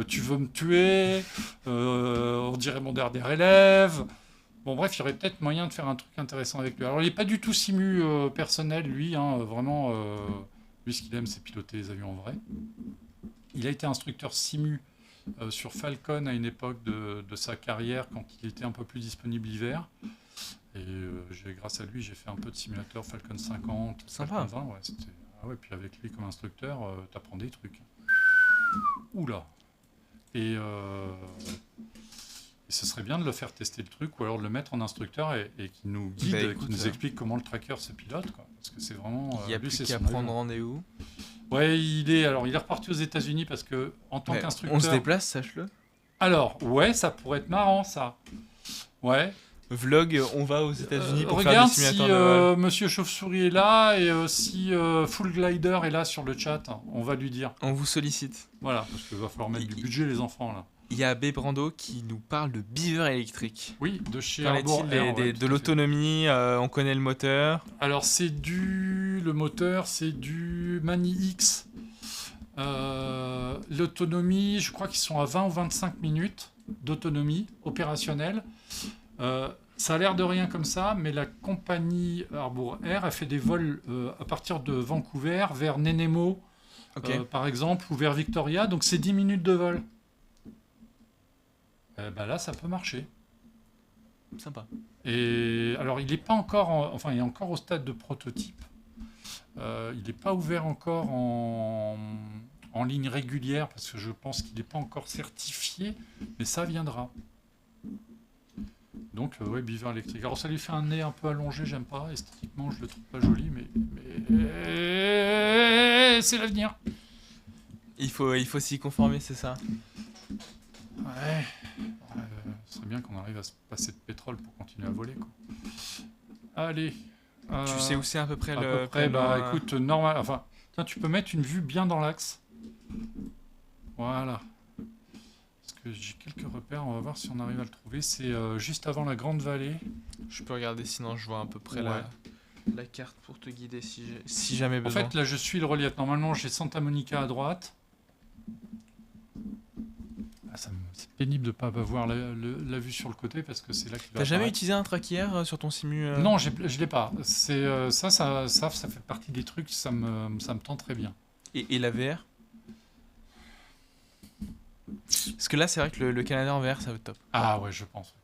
tu veux me tuer, on dirait mon dernier élève. Bon bref, il y aurait peut-être moyen de faire un truc intéressant avec lui. Alors il n'est pas du tout simu personnel, lui, hein, vraiment, lui ce qu'il aime c'est piloter les avions en vrai. Il a été instructeur simu sur Falcon à une époque de sa carrière quand il était un peu plus disponible l'hiver. Et grâce à lui, j'ai fait un peu de simulateur Falcon 50, Sympa. Falcon 20. Ouais, ah ouais, puis avec lui comme instructeur, t'apprends des trucs. Oula. Et ce serait bien de le faire tester le truc ou alors de le mettre en instructeur et qu'il nous guide, Bah, qu'il écoute, nous explique comment le tracker se pilote. Quoi. Parce que c'est vraiment... Il n'y a lui, plus c'est qu'à son prendre avion. rendez-vous. Ouais, il est reparti aux États-Unis parce que en tant Mais qu'instructeur... on se déplace, sache-le. Alors, ouais, ça pourrait être marrant, ça. Ouais. Vlog, on va aux États-Unis pour faire Regarde des si simulateurs de vol. Monsieur Chauve-souris est là et si Full Glider est là sur le chat, on va lui dire. On vous sollicite. Voilà, parce qu'il va falloir mettre du budget, les enfants, là. Il y a B. Brando qui nous parle de beaver électrique. Oui, de chez Qu'en Arbor est-il Air, ouais, tout de à fait. l'autonomie on connaît le moteur. Alors, le moteur, c'est du Mani X. L'autonomie, je crois qu'ils sont à 20 ou 25 minutes d'autonomie opérationnelle. Ça a l'air de rien comme ça, mais la compagnie Arbor Air a fait des vols à partir de Vancouver vers Nanaimo, Ok. par exemple, ou vers Victoria, donc c'est 10 minutes de vol. Bah là, ça peut marcher. Sympa. Et alors, il n'est pas encore, il est encore au stade de prototype. Il n'est pas ouvert encore en ligne régulière parce que je pense qu'il n'est pas encore certifié, mais ça viendra. Donc, ouais, beaver électrique. Alors, ça lui fait un nez un peu allongé, j'aime pas. Esthétiquement, je le trouve pas joli, mais c'est l'avenir. Il faut s'y conformer, c'est ça. Ouais. Ce serait bien qu'on arrive à se passer de pétrole pour continuer à voler, quoi. Allez. Tu sais où c'est à peu près À le peu près, bah plan, écoute, normal. Enfin, tiens, tu peux mettre une vue bien dans l'axe. Voilà. Parce que j'ai quelques repères, on va voir si on arrive à le trouver. C'est juste avant la Grande Vallée. Je peux regarder sinon je vois à peu près Ouais. la carte pour te guider si jamais En besoin. fait, là, je suis le relief. Normalement, j'ai Santa Monica à droite. Ah, c'est pénible de ne pas voir la vue sur le côté parce que c'est là qu'il va T'as jamais apparaître. utilisé un tracker sur ton simu Non, je l'ai pas. C'est ça fait partie des trucs, ça me tend très bien. Et la VR? Parce que là, c'est vrai que le Canada en VR, ça va être top. Ah ouais, je pense.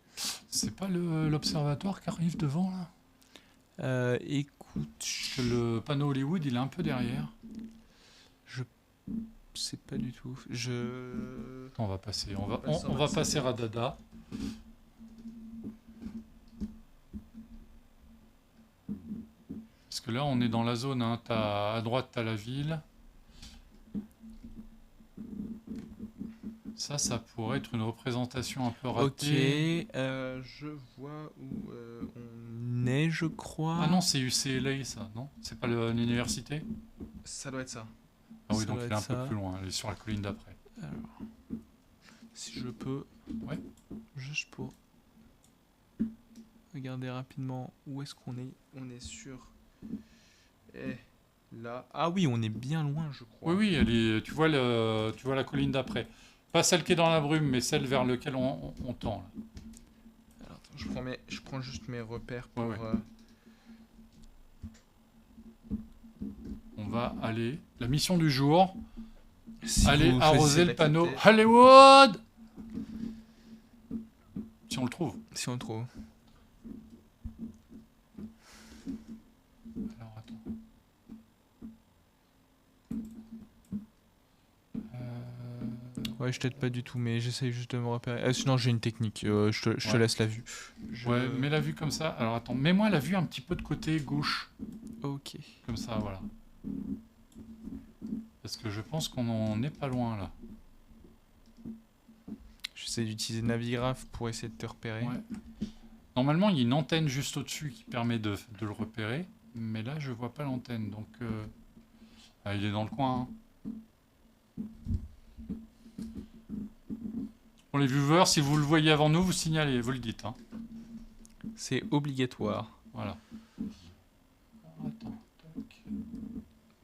C'est pas l'observatoire qui arrive devant là? Écoute, Parce que le panneau Hollywood, il est un peu derrière. je sais pas du tout. On va passer, on va passer en mode passer à Dada. Parce que là, on est dans la zone. Hein. À droite, tu as la ville. Ça pourrait être une représentation un peu Ok, ratée. je vois où on est, je crois. Ah non, c'est UCLA, ça, non? C'est pas l'université? Ça doit être ça. Ah oui, Ça donc doit il est un être peu ça. plus loin. Il est sur la colline d'après. Alors, si je peux, Ouais. juste pour regarder rapidement où est-ce qu'on est. On est sur Là. Ah oui, on est bien loin, je crois. Oui, oui, tu vois la colline d'après. Pas celle qui est dans la brume, mais celle vers laquelle on tend. Là. Alors, attends, je prends juste mes repères pour. Ouais. On va aller. La mission du jour, Si aller vous arroser choisissez le panneau d'accepter. Hollywood. Si on le trouve. Si on le trouve. Alors attends. Ouais, je t'aide pas du tout, mais j'essaye juste de me repérer. Sinon, j'ai une technique. Je te Ouais. laisse la vue. Ouais, mets la vue comme ça. Alors attends, mets-moi la vue un petit peu de côté gauche. Ok. Comme ça, voilà. Parce que je pense qu'on en est pas loin là. J'essaie d'utiliser Navigraph pour essayer de te repérer. Ouais. Normalement, il y a une antenne juste au-dessus qui permet de le repérer. Mais là, je vois pas l'antenne. Donc, il est dans le coin. Hein. Pour les viewers, si vous le voyez avant nous, vous signalez, vous le dites. Hein. C'est obligatoire. Voilà. Attends, tac.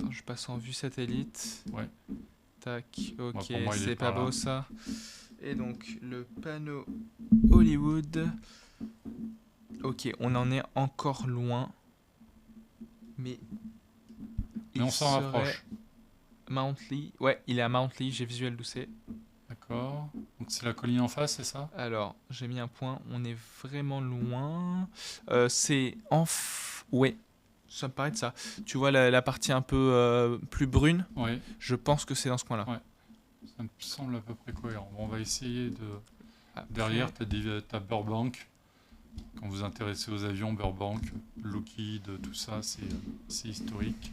Attends, je passe en vue satellite. Ouais. Tac, ok, pour moi, il est c'est pas par là. beau ça. Et donc, le panneau Hollywood. Ok, on en est encore loin. Mais Mais on s'en serait rapproche. Mount Lee. Ouais, il est à Mount Lee, j'ai visuel d'où c'est. D'accord. Donc c'est la colline en face, c'est ça? Alors, j'ai mis un point, on est vraiment loin. C'est ouais, ça me paraît de ça. Tu vois la partie un peu plus brune? Oui. Je pense que c'est dans ce coin-là. Ouais. Ça me semble à peu près cohérent. Bon, on va essayer de... Après, Derrière, t'as Burbank. Quand vous vous intéressez aux avions, Burbank, Lockheed, tout ça, c'est historique.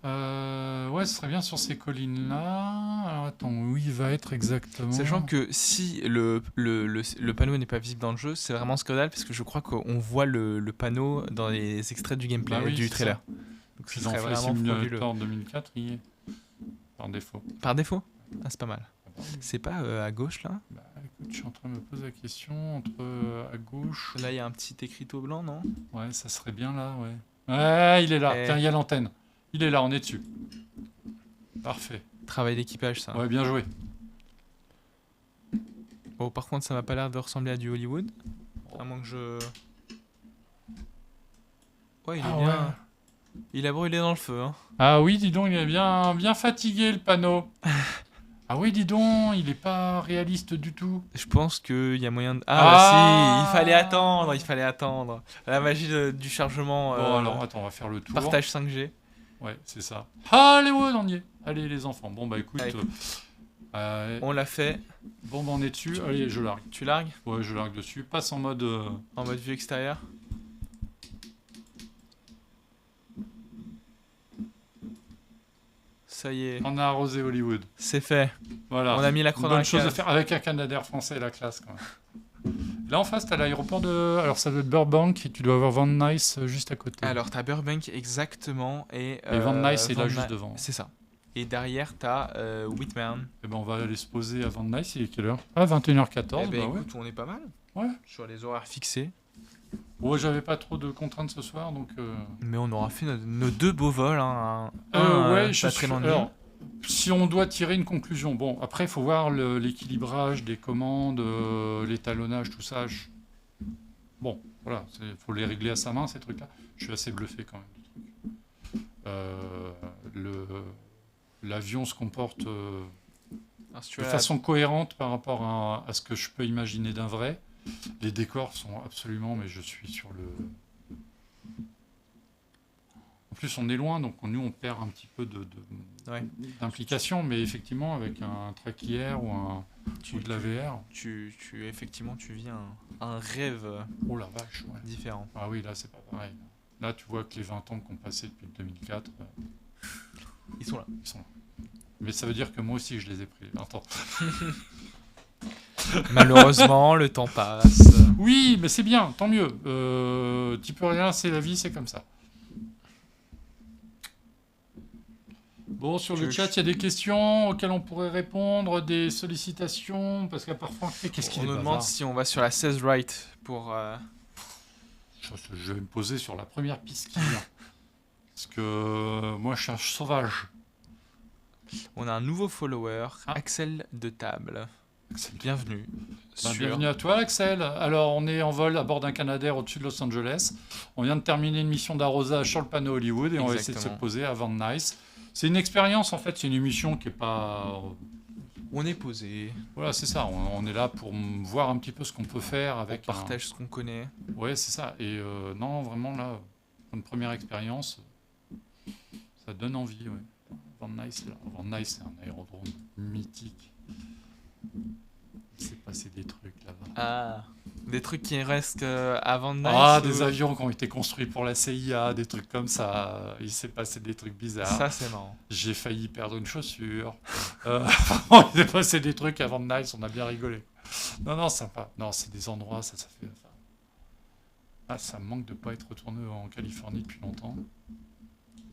Ouais, ce serait bien sur ces collines-là. Alors attends, où il va être exactement? Sachant que si le panneau n'est pas visible dans le jeu, c'est vraiment scandale parce que je crois qu'on voit le panneau dans les extraits du gameplay, Bah oui, du c'est trailer. ça. Donc ce Ils ont serait fait vraiment frauduleux. Simulator en 2004, il y est. Par défaut. Par défaut? Ah, c'est pas mal. Ah bah oui. C'est pas à gauche là? Bah, écoute, je suis en train de me poser la question entre à gauche. Là, il y a un petit écriteau blanc, non? Ouais, ça serait bien là, ouais. Ouais, il est là. Eh. Tiens, il y a l'antenne. Il est là, on est dessus. Parfait. Travail d'équipage, ça. Ouais, bien joué. Bon, par contre, ça m'a pas l'air de ressembler à du Hollywood. À moins que je. Ouais, il est Ah bien. ouais. Il a brûlé dans le feu, hein. Ah oui, dis donc, il est bien fatigué le panneau. Ah oui, dis donc, il est pas réaliste du tout. Je pense qu'il y a moyen de. Ah. Bah si, il fallait attendre. La magie du chargement. Bon, alors, attends, on va faire le tour. Partage 5G. Ouais, c'est ça. Hollywood, on y est. Allez, les enfants. Bon, bah écoute. Allez. Euh, On l'a fait. bon, bah on est dessus. Allez, je largue. Tu largues Ouais, je largue dessus. Passe en mode... en mode vue extérieure. Ça y est, On a arrosé Hollywood. c'est fait. Voilà. On a mis la Une croix dans la bonne chose à case. faire avec un Canadair français, la classe, quand même. Là, en face, t'as l'aéroport de... Alors, ça doit être Burbank, et tu dois avoir Van Nuys juste à côté. Alors, t'as Burbank exactement. Et Van Nuys, c'est là Van juste Nuys- devant. C'est ça. Et derrière, t'as Whitman. Eh ben, on va aller se poser à Van Nuys. Il est quelle heure? Ah, 21h14. Eh ben, bah ouais. écoute, on est pas mal. Ouais. Sur les horaires fixés. Ouais, j'avais pas trop de contraintes ce soir, donc... Mais on aura fait nos deux beaux vols. Hein, un, ouais, je pas suis... très loin de Alors, si on doit tirer une conclusion, bon, après, il faut voir l'équilibrage des commandes, l'étalonnage, tout ça. Bon, voilà, il faut les régler à sa main, ces trucs-là. Je suis assez bluffé quand même du truc. L'avion se comporte Alors, si tu de as la- façon cohérente par rapport à ce que je peux imaginer d'un vrai. Les décors sont absolument, mais je suis sur le... En plus, on est loin, donc nous, on perd un petit peu Ouais. d'implication, mais effectivement, avec un traquillère ou de la VR... effectivement, tu vis un rêve Oh la vache, ouais. différent. Ah oui, là, c'est pas pareil. Là, tu vois que les 20 ans qu'on passé depuis 2004, Ils sont là. ils sont là. Mais ça veut dire que moi aussi, je les ai pris, les 20 ans. Malheureusement, le temps passe. Oui, mais c'est bien, tant mieux. Tu peux rien, c'est la vie, c'est comme ça. Bon, sur le chat, il y a des questions auxquelles on pourrait répondre, des sollicitations, parce qu'à parfois, qu'est-ce qu'il On est nous bavard. demande si on va sur la 16 right pour. Je vais me poser sur la première piste qu'il y a. Parce que moi, je cherche sauvage. On a un nouveau follower, Ah. Axel de Table. Axel. Bienvenue. Ben, sur- bienvenue à toi, Axel. Alors, on est en vol à bord d'un Canadair au-dessus de Los Angeles. On vient de terminer une mission d'arrosage sur le panneau Hollywood et on va essayer de se Exactement. poser à Van Nuys. C'est une expérience, en fait. C'est une émission qui est pas... On est posé, Voilà, c'est ça. On est là pour voir un petit peu ce qu'on peut faire on avec partage ce qu'on connaît. Ouais, c'est ça. Et non, vraiment, là, une première expérience, ça donne envie, ouais. Van Nuys, là. Van Nuys, c'est un aérodrome mythique. Il s'est passé des trucs là-bas. Ah, des trucs qui restent avant de Nice. Ah, des avions qui ont été construits pour la CIA, des trucs comme ça. Il s'est passé des trucs bizarres. Ça, c'est marrant. J'ai failli perdre une chaussure. Vraiment, il s'est passé des trucs avant de Nice, on a bien rigolé. Non, sympa. Non, c'est des endroits, ça fait... Ah, ça me manque de pas être retourné en Californie depuis longtemps.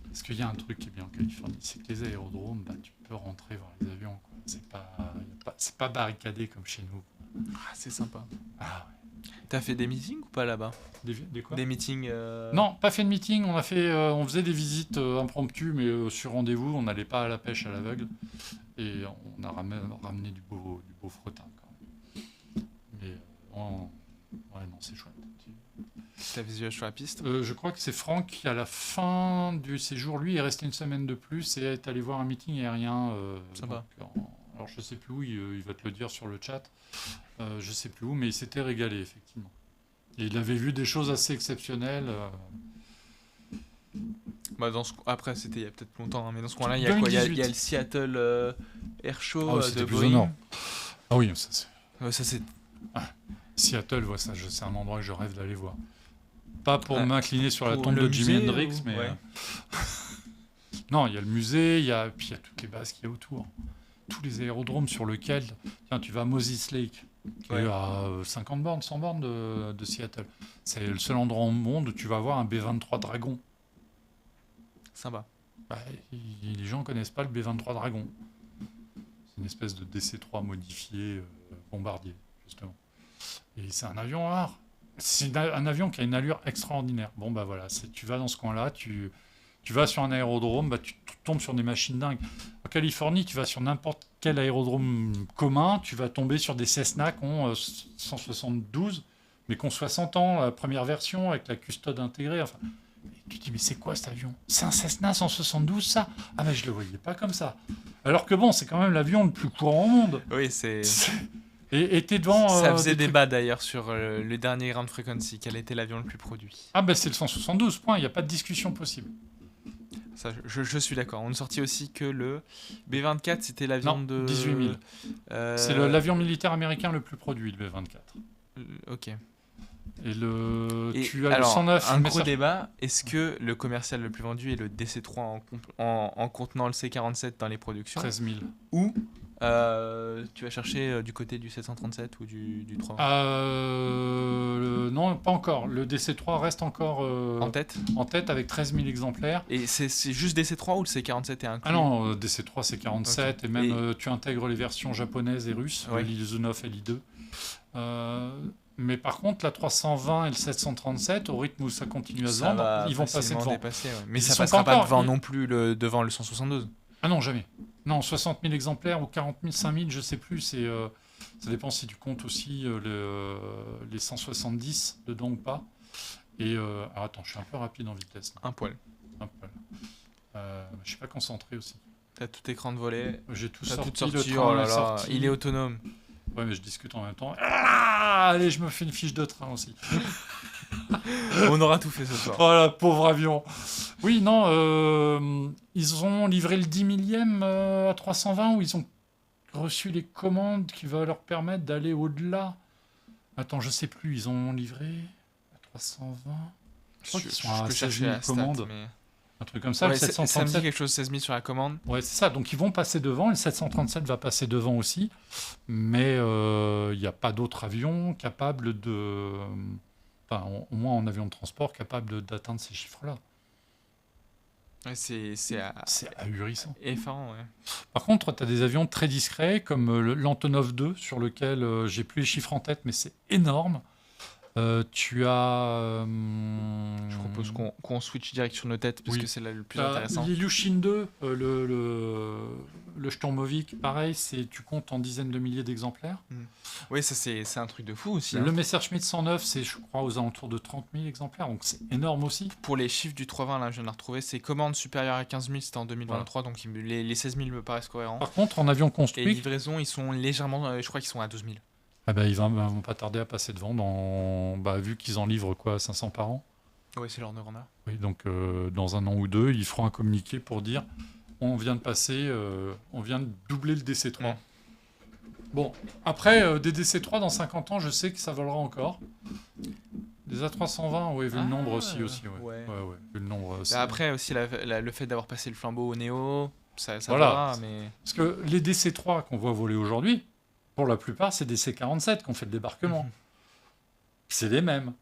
Parce qu'il y a un truc qui est bien en Californie, c'est que les aérodromes, bah, tu peux rentrer voir les avions, quoi. C'est pas barricadé comme chez nous. Ah, c'est sympa. Ah T'as fait des meetings ou pas là-bas? ouais. Des quoi? Des meetings Non, pas fait de meeting. On faisait des visites impromptues, mais sur rendez-vous. On n'allait pas à la pêche à l'aveugle. Et on a ramené du beau fretin, quand même. Mais ouais, non, c'est chouette. T'as visuel sur la piste? Je crois que c'est Franck qui, à la fin du séjour, lui, est resté une semaine de plus et est allé voir un meeting aérien. Sympa. Alors, je sais plus où, il va te le dire sur le chat. Je sais plus où, mais il s'était régalé, effectivement. Et il avait vu des choses assez exceptionnelles. Bah, après, c'était il y a peut-être longtemps, hein, mais dans ce coin-là, il y a quoi? Il y a 2018. le Seattle Air Show Ah oui, c'était de plus au Boeing. nord. Ah oui, ça, Ça, c'est... Seattle, ouais, ça, c'est un endroit que je rêve d'aller voir. Pas pour Ouais. m'incliner sur la Pour tombe le de Jimi musée, Hendrix, ou- mais... ouais. Non, il y a le musée, puis il y a toutes les bases qu'il y a autour. Tous les aérodromes sur lesquels... Tiens, tu vas à Moses Lake, qui Ouais. est à 50 bornes, 100 bornes de Seattle. C'est le seul endroit au monde où tu vas avoir un B-23 Dragon. Sympa. Bah, les gens connaissent pas le B-23 Dragon. C'est une espèce de DC-3 modifié bombardier, justement. Et c'est un avion rare. C'est un avion qui a une allure extraordinaire. Bon, bah voilà, tu vas dans ce coin-là, tu vas sur un aérodrome, bah, tu tombes sur des machines dingues. En Californie, tu vas sur n'importe quel aérodrome commun, tu vas tomber sur des Cessna qui ont 172, mais qui ont 60 ans, la première version, avec la custode intégrée. Enfin, et tu te dis, mais c'est quoi cet avion? C'est un Cessna 172, ça? Ah, mais je le voyais pas comme ça. Alors que bon, c'est quand même l'avion le plus courant au monde. Oui, c'est... Et t'es devant... Ça faisait des trucs- débat d'ailleurs sur le dernier Ground Frequency. Quel était l'avion le plus produit? Ah, bah c'est le 172, point, il n'y a pas de discussion possible. Ça, je suis d'accord. On ne sortit aussi que le B-24, c'était l'avion Non, de... 18 000. C'est l'avion militaire américain le plus produit, le B-24. Ok. Et Et tu as alors, le 109, un mais gros ça- débat, est-ce que le commercial le plus vendu est le DC-3 en contenant le C-47 dans les productions 13 000. ou tu vas chercher du côté du 737 ou du 3 Non, pas encore. Le DC-3 reste encore en tête? en tête avec 13 000 exemplaires. Et c'est juste DC-3 ou le C-47 est inclus? Ah non, DC-3 c'est 47 Ok. et même Et- tu intègres les versions japonaises et russes, Ouais. l'Il-9 et l'I-2. Mais par contre, la 320 et le 737, au rythme où ça continue à se Ça vendre, va ils vont passer facilement devant. dépasser, ouais. Mais Ils ça sont passera pas pas encore, devant ils- non plus devant le 172. Ah non, jamais. Non, 60 000 exemplaires ou 40 000, 5 000, je sais plus. Ça dépend si tu comptes aussi les 170 dedans ou pas. Et alors attends, je suis un peu rapide en vitesse. Un poil. Un peu. Je suis pas concentré aussi. T'as tout écran de volet. J'ai tout T'as sorti, tout sorti. le train Oh là est là, sorti. il est autonome. Ouais, mais je discute en même temps. Ah, allez, je me fais une fiche de train aussi. On aura tout fait ce soir. Oh la pauvre avion. Oui, non, ils ont livré le 10 millième à 320 où ils ont reçu les commandes qui vont leur permettre d'aller au-delà. Attends, je sais plus, ils ont livré à 320. Je crois qu'ils sont à peux 16 chercher 000 la stat, commandes. mais... Un truc comme ça, Ouais, le ça me dit 737. quelque chose, 16 000 sur la commande. Ouais, c'est ça. Donc ils vont passer devant. Le 737 va passer devant aussi. Mais il n'y a pas d'autre avion capable de... Enfin, au moins en avion de transport, capable d'atteindre ces chiffres-là. Ouais, c'est C'est ahurissant. effarant, ouais. Par contre, tu as des avions très discrets, comme l'Antonov 2, sur lequel j'ai plus les chiffres en tête, mais c'est énorme. Tu as... Je propose qu'on switch direct sur nos têtes parce Oui. que c'est là le plus intéressant. L'Ilyushin 2, le Sturmovik, pareil, tu comptes en dizaines de milliers d'exemplaires. Oui, ça c'est un truc de fou aussi. Le Messerschmitt 109, c'est, je crois, aux alentours de 30 000 exemplaires, donc c'est énorme aussi. Pour les chiffres du 320, là, je viens de la retrouver. C'est commandes supérieures à 15 000, c'était en 2023, donc les 16 000 me paraissent cohérents. Par contre, en avion Et construit, livraison, ils sont légèrement, je crois qu'ils sont à 12 000. ils vont pas tarder à passer devant, vu qu'ils en livrent quoi, 500 par an. Oui, c'est leur neurona. Oui, donc dans un an ou deux, ils feront un communiqué pour dire on vient de doubler le DC3. Ouais. Bon, après, des DC3 dans 50 ans, je sais que ça volera encore. Des A320, oui, vu le nombre aussi. Ouais. Vu le nombre. Après, aussi, le fait d'avoir passé le flambeau au Néo, ça Voilà. volera, mais... Parce que les DC3 qu'on voit voler aujourd'hui, pour la plupart, c'est des C-47 qui ont fait le débarquement. C'est les mêmes.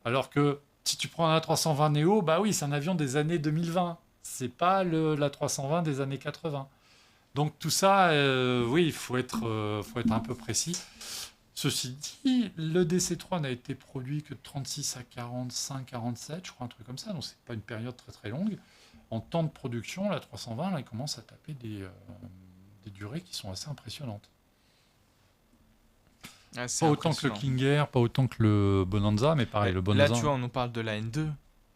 Alors que si tu prends un A320 Neo, oui, c'est un avion des années 2020. C'est pas l'A320 des années 80. Donc tout ça, oui, il faut être un peu précis. Ceci dit, le DC3 n'a été produit que de 36 à 45, 47, je crois, un truc comme ça. Donc c'est pas une période très très longue. En temps de production, l'A320, là, il commence à taper des durées qui sont assez impressionnantes. Ah, c'est Pas autant que le impressionnant. Klinger, pas autant que le Bonanza, mais pareil, le Bonanza. Là, tu vois, on nous parle de la N2,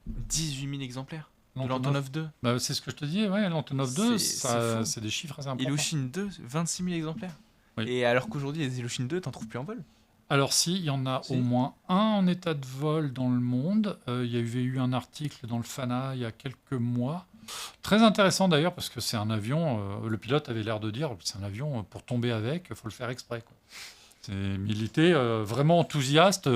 18 000 exemplaires. De l'Antonov. l'Antonov 2. C'est ce que je te dis, ouais, l'Antonov 2, C'est fou. c'est des chiffres assez importants. Ilyushin 2, 26 000 exemplaires. Oui. Et alors qu'aujourd'hui, les Ilyushin 2, t'en trouves plus en vol. Alors si, il y en a Si. au moins un en état de vol dans le monde. Il y avait eu un article dans le FANA il y a quelques mois. Très intéressant d'ailleurs, parce que c'est un avion, le pilote avait l'air de dire, c'est un avion, pour tomber avec, il faut le faire exprès, quoi. Il était vraiment enthousiaste.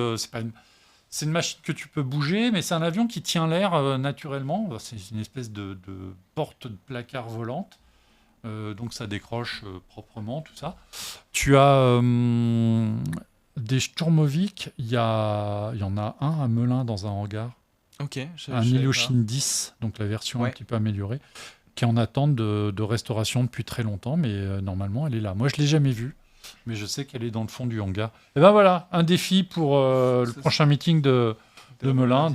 C'est une machine que tu peux bouger, mais c'est un avion qui tient l'air naturellement. C'est une espèce de porte de placard volante. Donc ça décroche proprement, tout ça. Tu as des Sturmovik. Il y en a un à Melun dans un hangar. Ok. Un Ilyushin 10, donc la version un petit peu améliorée, qui est en attente de restauration depuis très longtemps, mais normalement elle est là. Moi je ne l'ai jamais vue, mais je sais qu'elle est dans le fond du hangar. Et ben voilà, un défi pour le prochain meeting de Melun,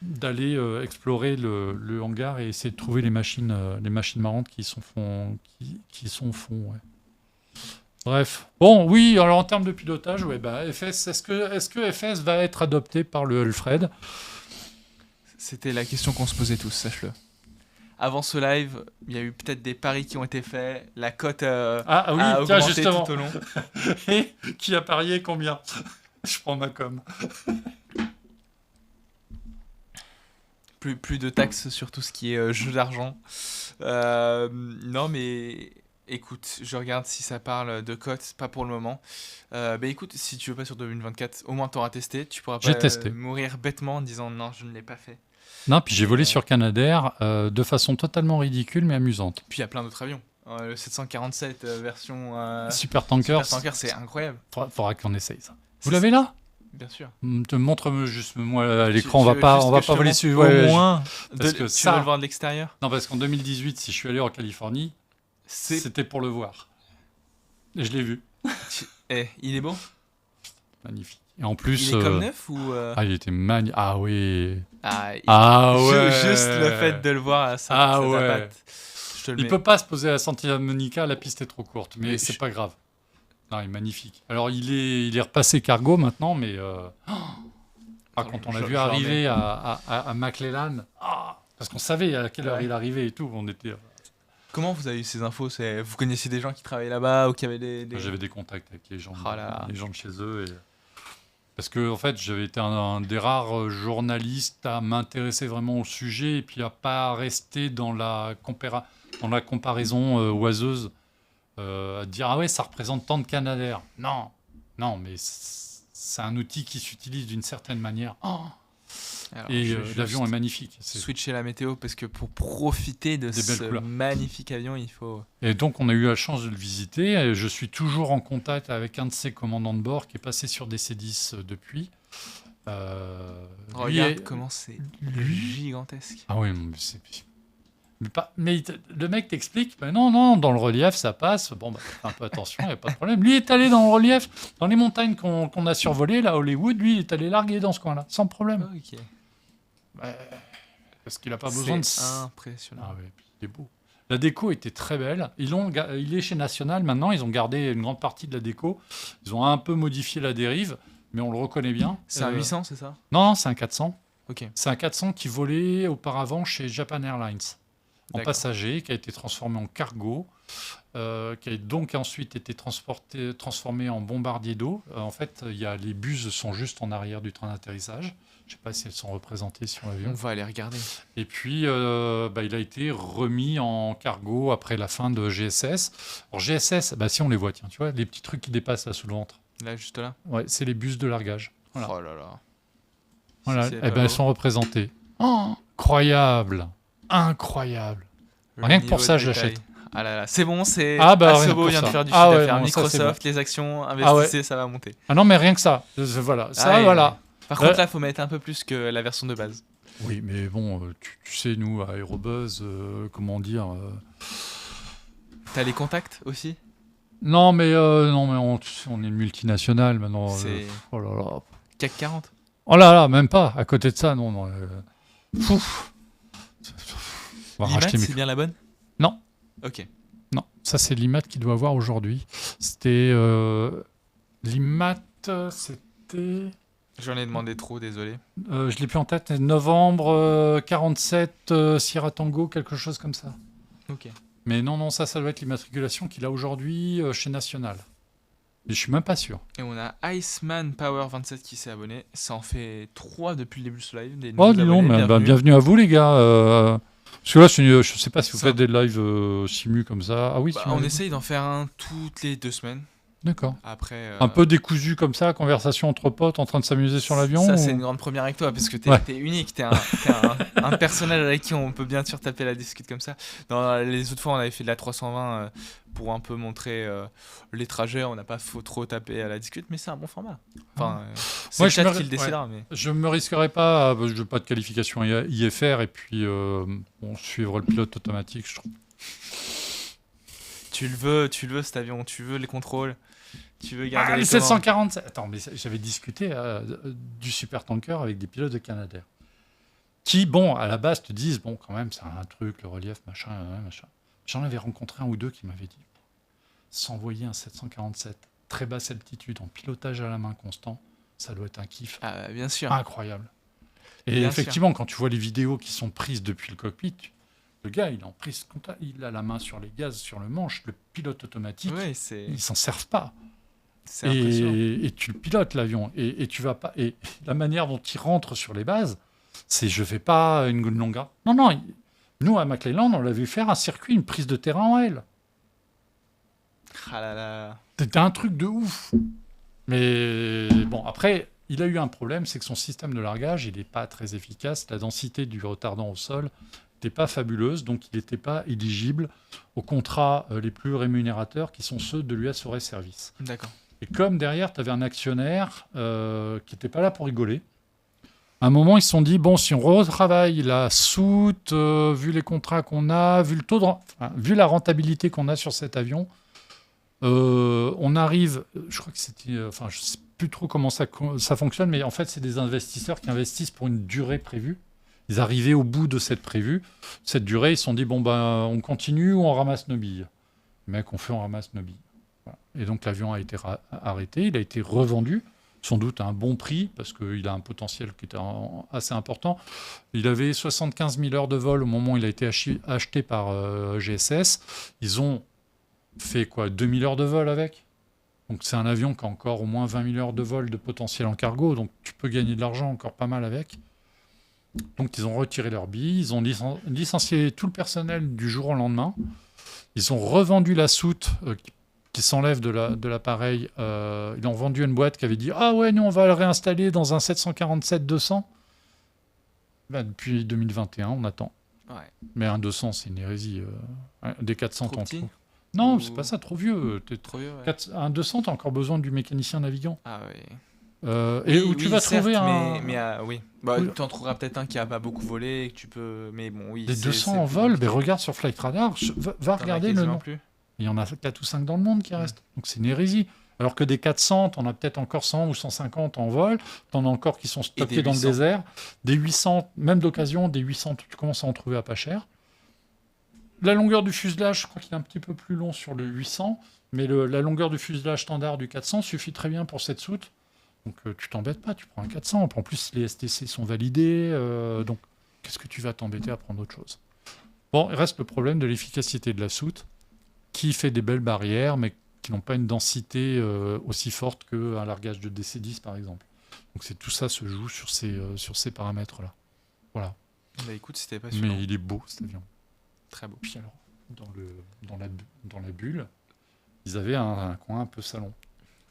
d'aller explorer le hangar et essayer de trouver les machines marrantes qui sont au fond. Ouais. Bref. Bon, oui, alors en termes de pilotage, FS, est-ce que FS va être adopté par le Alfred ? C'était la question qu'on se posait tous, sache-le. Avant ce live, il y a eu peut-être des paris qui ont été faits. La cote a augmenté justement. tout au long. Et qui a parié combien ? Je prends ma com. Plus de taxes sur tout ce qui est jeu d'argent. Non, mais écoute, je regarde si ça parle de cotes, pas pour le moment. Écoute, si tu veux pas sur 2024, au moins t'auras testé. Tu pourras J'ai pas testé. mourir bêtement en disant non, je ne l'ai pas fait. Non, puis j'ai volé sur Canadair de façon totalement ridicule mais amusante. Puis il y a plein d'autres avions. Le 747 version Super Tankers. Super Tanker, c'est incroyable. Faudra qu'on essaye ça. Vous l'avez là ? Bien sûr. Montre-moi juste moi à l'écran, Tu on va veux pas juste que je te voler montre dessus. Au moins, parce que tu ça- veux le voir de l'extérieur. Non, parce qu'en 2018, si je suis allé en Californie, c'était pour le voir. Et je l'ai vu. Il est beau. Magnifique. Et en plus, Il est comme neuf ou il était magnifique. Ah oui. ouais. Juste le fait de le voir, ça t'appâte. Je te le Il mets. peut pas se poser à Santa Monica, la piste est trop courte, mais Mais c'est pas grave. Non, il est magnifique. Alors il est repassé cargo maintenant, mais quand on l'a vu arriver à McClellan, parce qu'on savait à quelle heure il arrivait et tout, on était. Comment vous avez eu ces infos? Vous connaissiez des gens qui travaillaient là-bas ou qui avaient des... J'avais des contacts avec les gens, Oh là là. les gens de chez eux. Parce que en fait, j'avais été un des rares journalistes à m'intéresser vraiment au sujet et puis à pas rester dans la comparaison oiseuse, à dire ah ouais, ça représente tant de Canadair. Non, mais c'est un outil qui s'utilise d'une certaine manière. Alors, Et je vais l'avion est juste magnifique. switcher la météo parce que pour profiter de Des belles ce couleurs. magnifique avion, il faut... Et donc, on a eu la chance de le visiter. Et je suis toujours en contact avec un de ses commandants de bord qui est passé sur DC-10 depuis. Regarde comment c'est gigantesque. Ah oui, Le mec t'explique, non, dans le relief, ça passe. Bon, fais un peu attention, il n'y a pas de problème. Lui est allé dans le relief, dans les montagnes qu'on a survolées, là, Hollywood, lui, il est allé larguer dans ce coin-là, sans problème. Ok. Parce qu'il n'a pas besoin de... C'est impressionnant. Ah ouais, puis il est beau. La déco était très belle. Il est chez National maintenant, ils ont gardé une grande partie de la déco. Ils ont un peu modifié la dérive, mais on le reconnaît bien. C'est un 800, c'est ça? Non, c'est un 400. Ok. C'est un 400 qui volait auparavant chez Japan Airlines, en D'accord. passager, qui a été transformé en cargo, qui a donc ensuite été transformé en bombardier d'eau. En fait, les buses sont juste en arrière du train d'atterrissage. Je ne sais pas si elles sont représentées sur On l'avion. va aller regarder. Et puis, il a été remis en cargo après la fin de GSS. Alors GSS, si on les voit, tiens, tu vois, les petits trucs qui dépassent là sous le ventre. Là, juste là. Ouais, c'est les bus de largage. Voilà. Oh là là. Voilà. C'est Eh pas ben, beau. elles sont représentées. Oh, incroyable. Incroyable. Le Rien que pour niveau ça, de je détail. l'achète. Ah là là, c'est bon, c'est Ah bah, rien Asobo pour vient de ça. faire du Ah chiffre ouais, d'affaires. non, ça, c'est Microsoft, les actions, Ah investissez, ouais. ça va monter. Ah non, mais rien que ça. Voilà. Ça, Ah ouais. voilà. Par contre, là, faut mettre un peu plus que la version de base. Oui, mais bon, tu sais, nous, à Aerobuzz, comment dire... T'as les contacts aussi? Non, mais tu sais, on est une multinationale maintenant. C'est Oh là là. CAC 40. Oh là là, même pas. À côté de ça, non. Pouf. On va L'IMAT, racheter c'est bien la bonne? Non. Ok. Non, ça c'est l'IMAT qu'il doit avoir aujourd'hui. C'était... L'IMAT, c'était... J'en ai demandé trop, désolé. je l'ai plus en tête. Novembre 47, Sierra Tango, quelque chose comme ça. Ok. Mais non, ça doit être l'immatriculation qu'il a aujourd'hui chez National. Mais je suis même pas sûr. Et on a Iceman Power 27 qui s'est abonné. Ça en fait 3 depuis le début de ce live. Des Oh, nouveaux dis donc, abonnés, bienvenue à vous les gars. Parce que là, je sais pas si vous Ça. faites des lives simu comme ça. Ah oui, Bah, si, on oui. essaye d'en faire un toutes les 2 semaines. D'accord. Après, Un peu décousu comme ça, conversation entre potes en train de s'amuser sur l'avion. ça, ou- c'est une grande première avec toi, parce que t'es Ouais. t'es unique. T'es un personnage avec qui on peut bien sûr taper la discute comme ça. Dans les autres fois, on avait fait de la 320 pour un peu montrer les trajets. On n'a pas trop tapé à la discute, mais c'est un bon format. Enfin, c'est Moi, le je chat me- qui le décidera. Mais... Je me risquerais pas, je n'ai pas de qualification IFR et puis suivre le pilote automatique, je trouve. Tu le veux cet avion, tu veux les contrôles, tu veux garder Ah, les le commandes. 747. Attends, mais j'avais discuté du supertanker avec des pilotes de Canadair. Qui, bon, à la base, te disent, bon, quand même, c'est un truc, le relief, machin. J'en avais rencontré un ou deux qui m'avaient dit, s'envoyer un 747, très basse altitude, en pilotage à la main constant, ça doit être un kiff Ah, bien sûr. incroyable. Et Bien effectivement, quand tu vois les vidéos qui sont prises depuis le cockpit, le gars, il est en prise contact, il a la main sur les gaz, sur le manche, le pilote automatique, Oui, c'est ils s'en servent pas. impressionnant. Et tu le pilotes l'avion et tu vas pas. Et la manière dont il rentre sur les bases, c'est je fais pas une longue. Non. Nous à McClelland, on l'a vu faire un circuit, une prise de terrain en L. Ah là là. C'était un truc de ouf. Mais bon, après, il a eu un problème, c'est que son système de largage, il n'est pas très efficace. La densité du retardant au sol n'était pas fabuleuse, donc il n'était pas éligible aux contrats les plus rémunérateurs, qui sont ceux de l'US Forest Service. D'accord. Et comme derrière, tu avais un actionnaire qui n'était pas là pour rigoler, à un moment, ils se sont dit, bon, si on retravaille la soute, vu les contrats qu'on a, vu, vu la rentabilité qu'on a sur cet avion, on arrive, je crois que c'était, je ne sais plus trop comment ça fonctionne, mais en fait, c'est des investisseurs qui investissent pour une durée prévue. Ils arrivaient au bout de cette prévue. Cette durée, ils se sont dit, bon, ben, on continue ou on ramasse nos billes. Les mecs, on ramasse nos billes. Voilà. Et donc, l'avion a été arrêté, il a été revendu, sans doute à un bon prix, parce qu'il a un potentiel qui était assez important. Il avait 75 000 heures de vol au moment où il a été acheté par GSS. Ils ont fait quoi, 2000 heures de vol avec. Donc c'est un avion qui a encore au moins 20 000 heures de vol de potentiel en cargo, donc tu peux gagner de l'argent encore pas mal avec. Donc ils ont retiré leurs billes, ils ont licencié tout le personnel du jour au lendemain. Ils ont revendu la soute qui s'enlève de l'appareil. Ils ont vendu à une boîte qui avait dit « Ah ouais, nous on va le réinstaller dans un 747-200 ». Depuis 2021, on attend. Ouais. Mais un 200, c'est une hérésie. Des 400, Trop t'en petit trouves. Non, Ou- c'est pas ça, trop vieux. Trop vieux, ouais. Un 200, t'as encore besoin du mécanicien navigant. Ah ouais. Et où tu vas certes, trouver un... Mais oui. Bah, Oui. tu en trouveras peut-être un qui a pas beaucoup volé et que tu peux. Mais bon, oui. Des c'est 200 plus en vol, compliqué. mais regarde sur Flight Radar, va T'en as regarder le quasiment nom. plus. Il y en a 4 ou 5 dans le monde qui restent. Donc c'est une hérésie. Alors que des 400, t'en as peut-être encore 100 ou 150 en vol, t'en as encore qui sont stockés des dans le 800. désert. Des 800, même d'occasion, des 800, tu commences à en trouver à pas cher. La longueur du fuselage, je crois qu'il est un petit peu plus long sur le 800, mais la longueur du fuselage standard du 400 suffit très bien pour cette soute. Donc tu t'embêtes pas, tu prends un 400. En plus, les STC sont validés, donc qu'est-ce que tu vas t'embêter à prendre autre chose? Bon, il reste le problème de l'efficacité de la soute, qui fait des belles barrières, mais qui n'ont pas une densité aussi forte qu'un largage de DC-10, par exemple. Donc tout ça se joue sur ces paramètres-là. Voilà. Bah écoute, c'était passionnant. Mais il est beau, cet avion. Très beau. Puis alors, dans la bulle, ils avaient un coin un peu salon.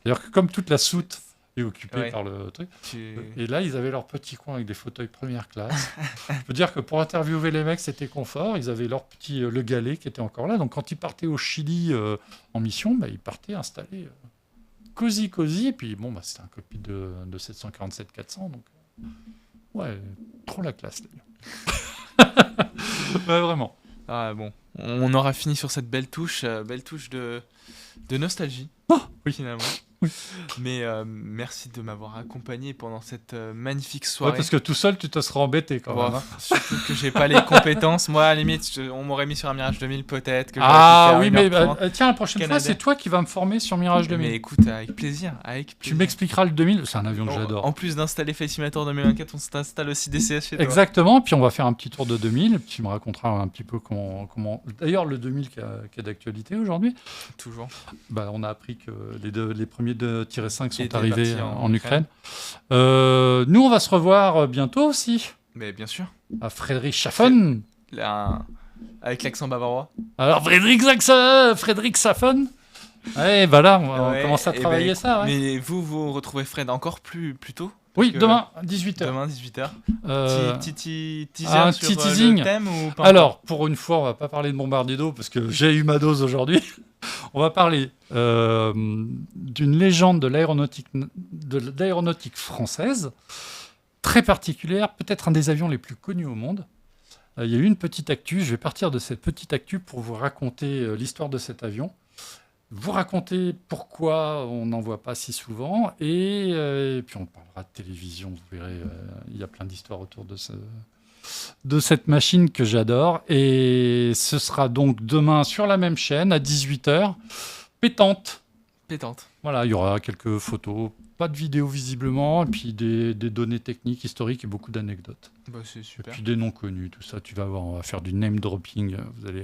C'est-à-dire que comme toute la soute est occupée Ouais. par le truc, Tu- et là, ils avaient leur petit coin avec des fauteuils première classe. Je peux dire que pour interviewer les mecs, c'était confort. Ils avaient leur petit Le Galet qui était encore là. Donc quand ils partaient au Chili en mission, bah, ils partaient installés cosy. Et puis bon, bah, c'était un cockpit de 747-400. Donc ouais, trop la classe, les gars. Ouais, vraiment. Ah bon, on aura fini sur cette belle touche de nostalgie, oui. finalement. Oui. Mais merci de m'avoir accompagné pendant cette magnifique Ouais, soirée. parce que tout seul, tu te seras embêté quand Bon, même. Hein. surtout que j'ai pas les compétences. Moi, à la limite, on m'aurait mis sur un Mirage 2000 peut-être. Que j'aurais Ah pu oui, faire mais 1h30. tiens, la prochaine fois, Canada. c'est toi qui vas me former sur Mirage 2000. Mais écoute, avec plaisir. Tu m'expliqueras le 2000, c'est un avion que En j'adore. plus d'installer Flight Simulator 2024, on s'installe aussi DCS chez toi. Exactement, puis on va faire un petit tour de 2000, tu me raconteras un petit peu comment... D'ailleurs, le 2000 qui est d'actualité aujourd'hui, Toujours. bah, on a appris que les premiers -5 sont Étaient arrivés partis en Ukraine. Nous, on va se revoir bientôt aussi, Mais bien sûr. à Friedrichshafen. Là, avec l'accent bavarois. Alors, Friedrichshafen. Ouais, bah là, on Ouais, commence à eh travailler ben, ça. Ouais. Mais vous retrouvez Fred encore plus tôt. Oui, que demain, 18h. Demain, 18h. Petit teaser un sur petit teasing. le thème ou pas Alors, pour une fois, on va pas parler de bombardier d'eau parce que j'ai eu ma dose aujourd'hui. On va parler d'une légende de l'aéronautique française, très particulière, peut-être un des avions les plus connus au monde. Il y a eu une petite actu, je vais partir de cette petite actu pour vous raconter l'histoire de cet avion, vous raconter pourquoi on n'en voit pas si souvent, et puis on parlera de télévision, vous verrez, il y a plein d'histoires autour de cette machine que j'adore. Et ce sera donc demain sur la même chaîne à 18h, pétante. Voilà, il y aura quelques photos, pas de vidéo visiblement, et puis des données techniques, historiques et beaucoup d'anecdotes. Bah, c'est Et super. puis des noms connus, tout ça, tu vas voir, on va faire du name dropping,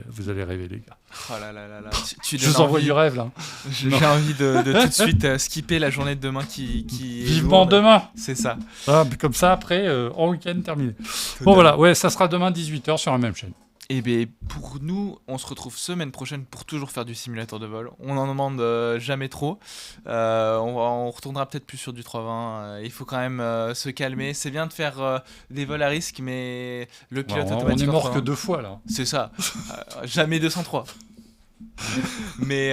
vous allez rêver les gars. Oh là là là là. Tu Je vous envoie du rêve là. J'ai envie de tout de suite skipper la journée de demain qui est Vivement lourde. demain. C'est ça. Ah, puis comme ça après, en week-end terminé. Bon voilà, ouais, ça sera demain 18h sur la même chaîne. Et bien pour nous, on se retrouve semaine prochaine pour toujours faire du simulateur de vol. On n'en demande jamais trop. On retournera peut-être plus sur du 320. Il faut quand même se calmer. C'est bien de faire des vols à risque, mais le pilote On automatique est en mort que 320, 2 fois là. c'est ça. Jamais 203. Mais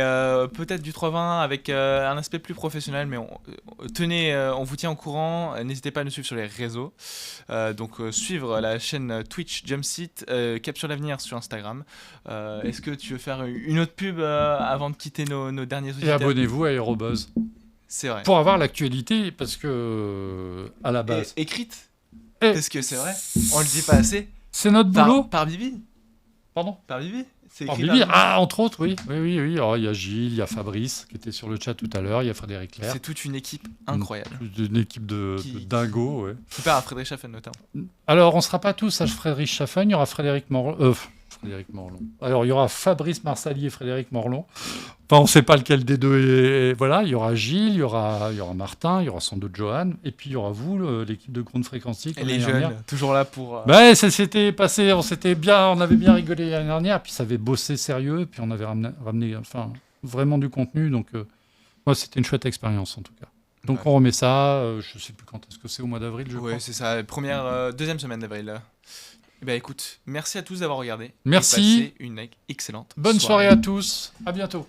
peut-être du 320 avec un aspect plus professionnel. Mais on vous tient au courant. N'hésitez pas à nous suivre sur les réseaux. Donc suivre la chaîne Twitch Jumpseat, Capture l'avenir sur Instagram. Est-ce que tu veux faire une autre pub avant de quitter nos derniers Et auditeurs? abonnez-vous à Aérobuzz C'est vrai. pour avoir l'actualité parce que à la base. Écrite. Eh, Parce que c'est vrai. On le dit pas assez. c'est notre boulot. Par Bibi. Pardon. Par Bibi. C'est Par écrit Bibi. par Bibi. Ah, entre autres, oui. Alors, il y a Gilles, il y a Fabrice qui était sur le chat tout à l'heure, il y a Frédéric Claire. C'est toute une équipe incroyable. Une équipe de dingos, ouais. Super à Friedrichshafen notamment. Alors, on ne sera pas tous à Friedrichshafen, il y aura Frédéric Morlon. Alors, il y aura Fabrice Marsali et Frédéric Morlon. Enfin, on ne sait pas lequel des deux est. Voilà, il y aura Gilles, il y aura Martin, il y aura sans doute Johan, et puis il y aura vous, l'équipe de Ground Frequency. Et comme les l'année jeunes, dernière. toujours là pour. Ouais, ça s'était passé, on avait bien rigolé l'année dernière, puis ça avait bossé sérieux, puis on avait ramené vraiment du contenu, donc moi c'était une chouette expérience en tout cas. Donc Ouais. on remet ça, je sais plus quand est-ce que c'est, au mois d'avril je Ouais, crois. c'est ça, deuxième semaine d'avril. Eh ben écoute, merci à tous d'avoir regardé. Merci. Et passez une excellente Bonne soirée à tous, à bientôt.